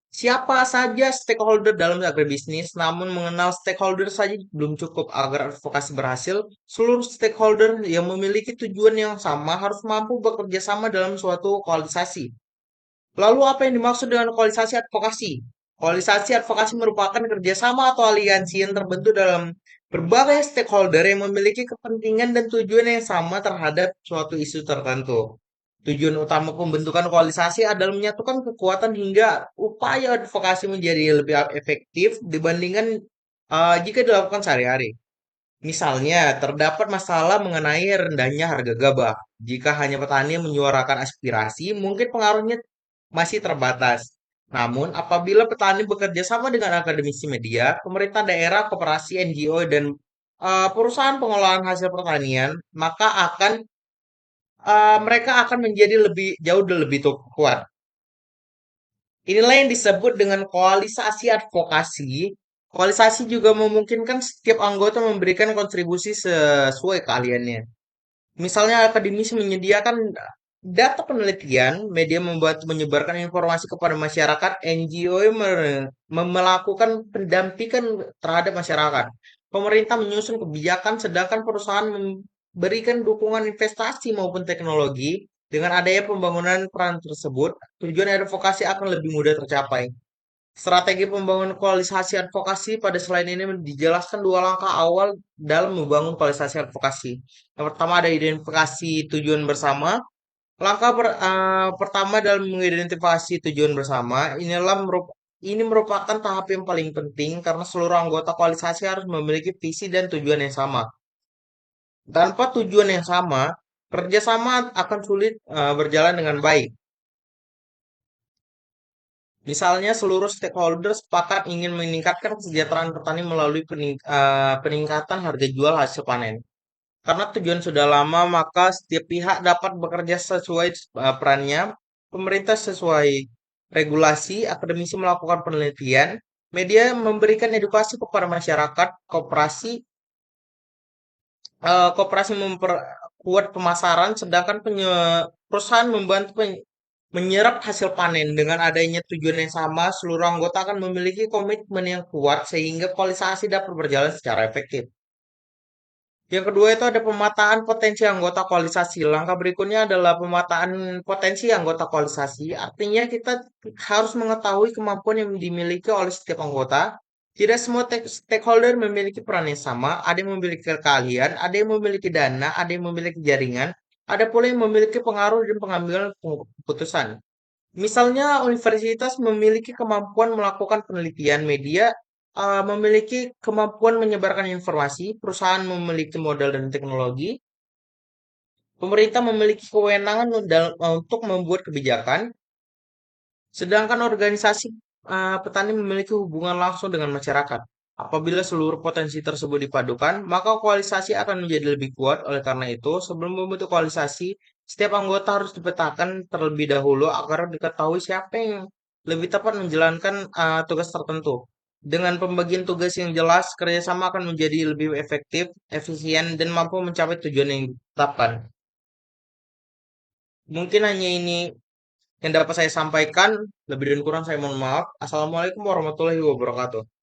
siapa saja stakeholder dalam agribisnis, namun mengenal stakeholder saja belum cukup agar advokasi berhasil. Seluruh stakeholder yang memiliki tujuan yang sama harus mampu bekerja sama dalam suatu koalisasi. Lalu apa yang dimaksud dengan koalisasi advokasi? Koalisasi advokasi merupakan kerjasama atau aliansi yang terbentuk dalam berbagai stakeholder yang memiliki kepentingan dan tujuan yang sama terhadap suatu isu tertentu. Tujuan utama pembentukan koalisasi adalah menyatukan kekuatan hingga upaya advokasi menjadi lebih efektif dibandingkan jika dilakukan sehari-hari. Misalnya, terdapat masalah mengenai rendahnya harga gabah. Jika hanya petani yang menyuarakan aspirasi, mungkin pengaruhnya masih terbatas. Namun, apabila petani bekerja sama dengan akademisi media, pemerintah daerah, koperasi, NGO, dan perusahaan pengolahan hasil pertanian, maka mereka akan menjadi jauh lebih kuat. Inilah yang disebut dengan koalisasi advokasi. Koalisasi juga memungkinkan setiap anggota memberikan kontribusi sesuai keahliannya. Misalnya akademisi menyediakan data penelitian, media membantu menyebarkan informasi kepada masyarakat, NGO yang melakukan pendampingan terhadap masyarakat. Pemerintah menyusun kebijakan, sedangkan perusahaan memberikan dukungan investasi maupun teknologi. Dengan adanya pembangunan peran tersebut, tujuan advokasi akan lebih mudah tercapai. Strategi pembangunan koalisasi advokasi pada slide ini dijelaskan dua langkah awal dalam membangun koalisasi advokasi. Yang pertama ada identifikasi tujuan bersama. Pertama dalam mengidentifikasi tujuan bersama, ini merupakan tahap yang paling penting karena seluruh anggota koalisasi harus memiliki visi dan tujuan yang sama. Tanpa tujuan yang sama, kerjasama akan sulit berjalan dengan baik. Misalnya, seluruh stakeholder sepakat ingin meningkatkan kesejahteraan petani melalui peningkatan harga jual hasil panen. Karena tujuan sudah lama, maka setiap pihak dapat bekerja sesuai perannya. Pemerintah sesuai regulasi, akademisi melakukan penelitian, media memberikan edukasi kepada masyarakat, koperasi memperkuat pemasaran, sedangkan perusahaan membantu menyerap hasil panen. Dengan adanya tujuan yang sama, seluruh anggota akan memiliki komitmen yang kuat sehingga koalisasi dapat berjalan secara efektif. Yang kedua itu ada pemataan potensi anggota koalisasi. Langkah berikutnya adalah pemataan potensi anggota koalisasi. Artinya kita harus mengetahui kemampuan yang dimiliki oleh setiap anggota. Tidak semua stakeholder memiliki peran yang sama. Ada yang memiliki keahlian, ada yang memiliki dana, ada yang memiliki jaringan, ada pula yang memiliki pengaruh dan pengambilan keputusan. Misalnya universitas memiliki kemampuan melakukan penelitian, media memiliki kemampuan menyebarkan informasi, perusahaan memiliki modal dan teknologi, pemerintah memiliki kewenangan untuk membuat kebijakan, sedangkan organisasi petani memiliki hubungan langsung dengan masyarakat. Apabila seluruh potensi tersebut dipadukan, maka koalisasi akan menjadi lebih kuat. Oleh karena itu, sebelum membentuk koalisasi, setiap anggota harus dipetakan terlebih dahulu agar diketahui siapa yang lebih tepat menjalankan tugas tertentu. Dengan pembagian tugas yang jelas, kerjasama akan menjadi lebih efektif, efisien, dan mampu mencapai tujuan yang ditetapkan. Mungkin hanya ini yang dapat saya sampaikan. Lebih dan kurang saya mohon maaf. Assalamualaikum warahmatullahi wabarakatuh.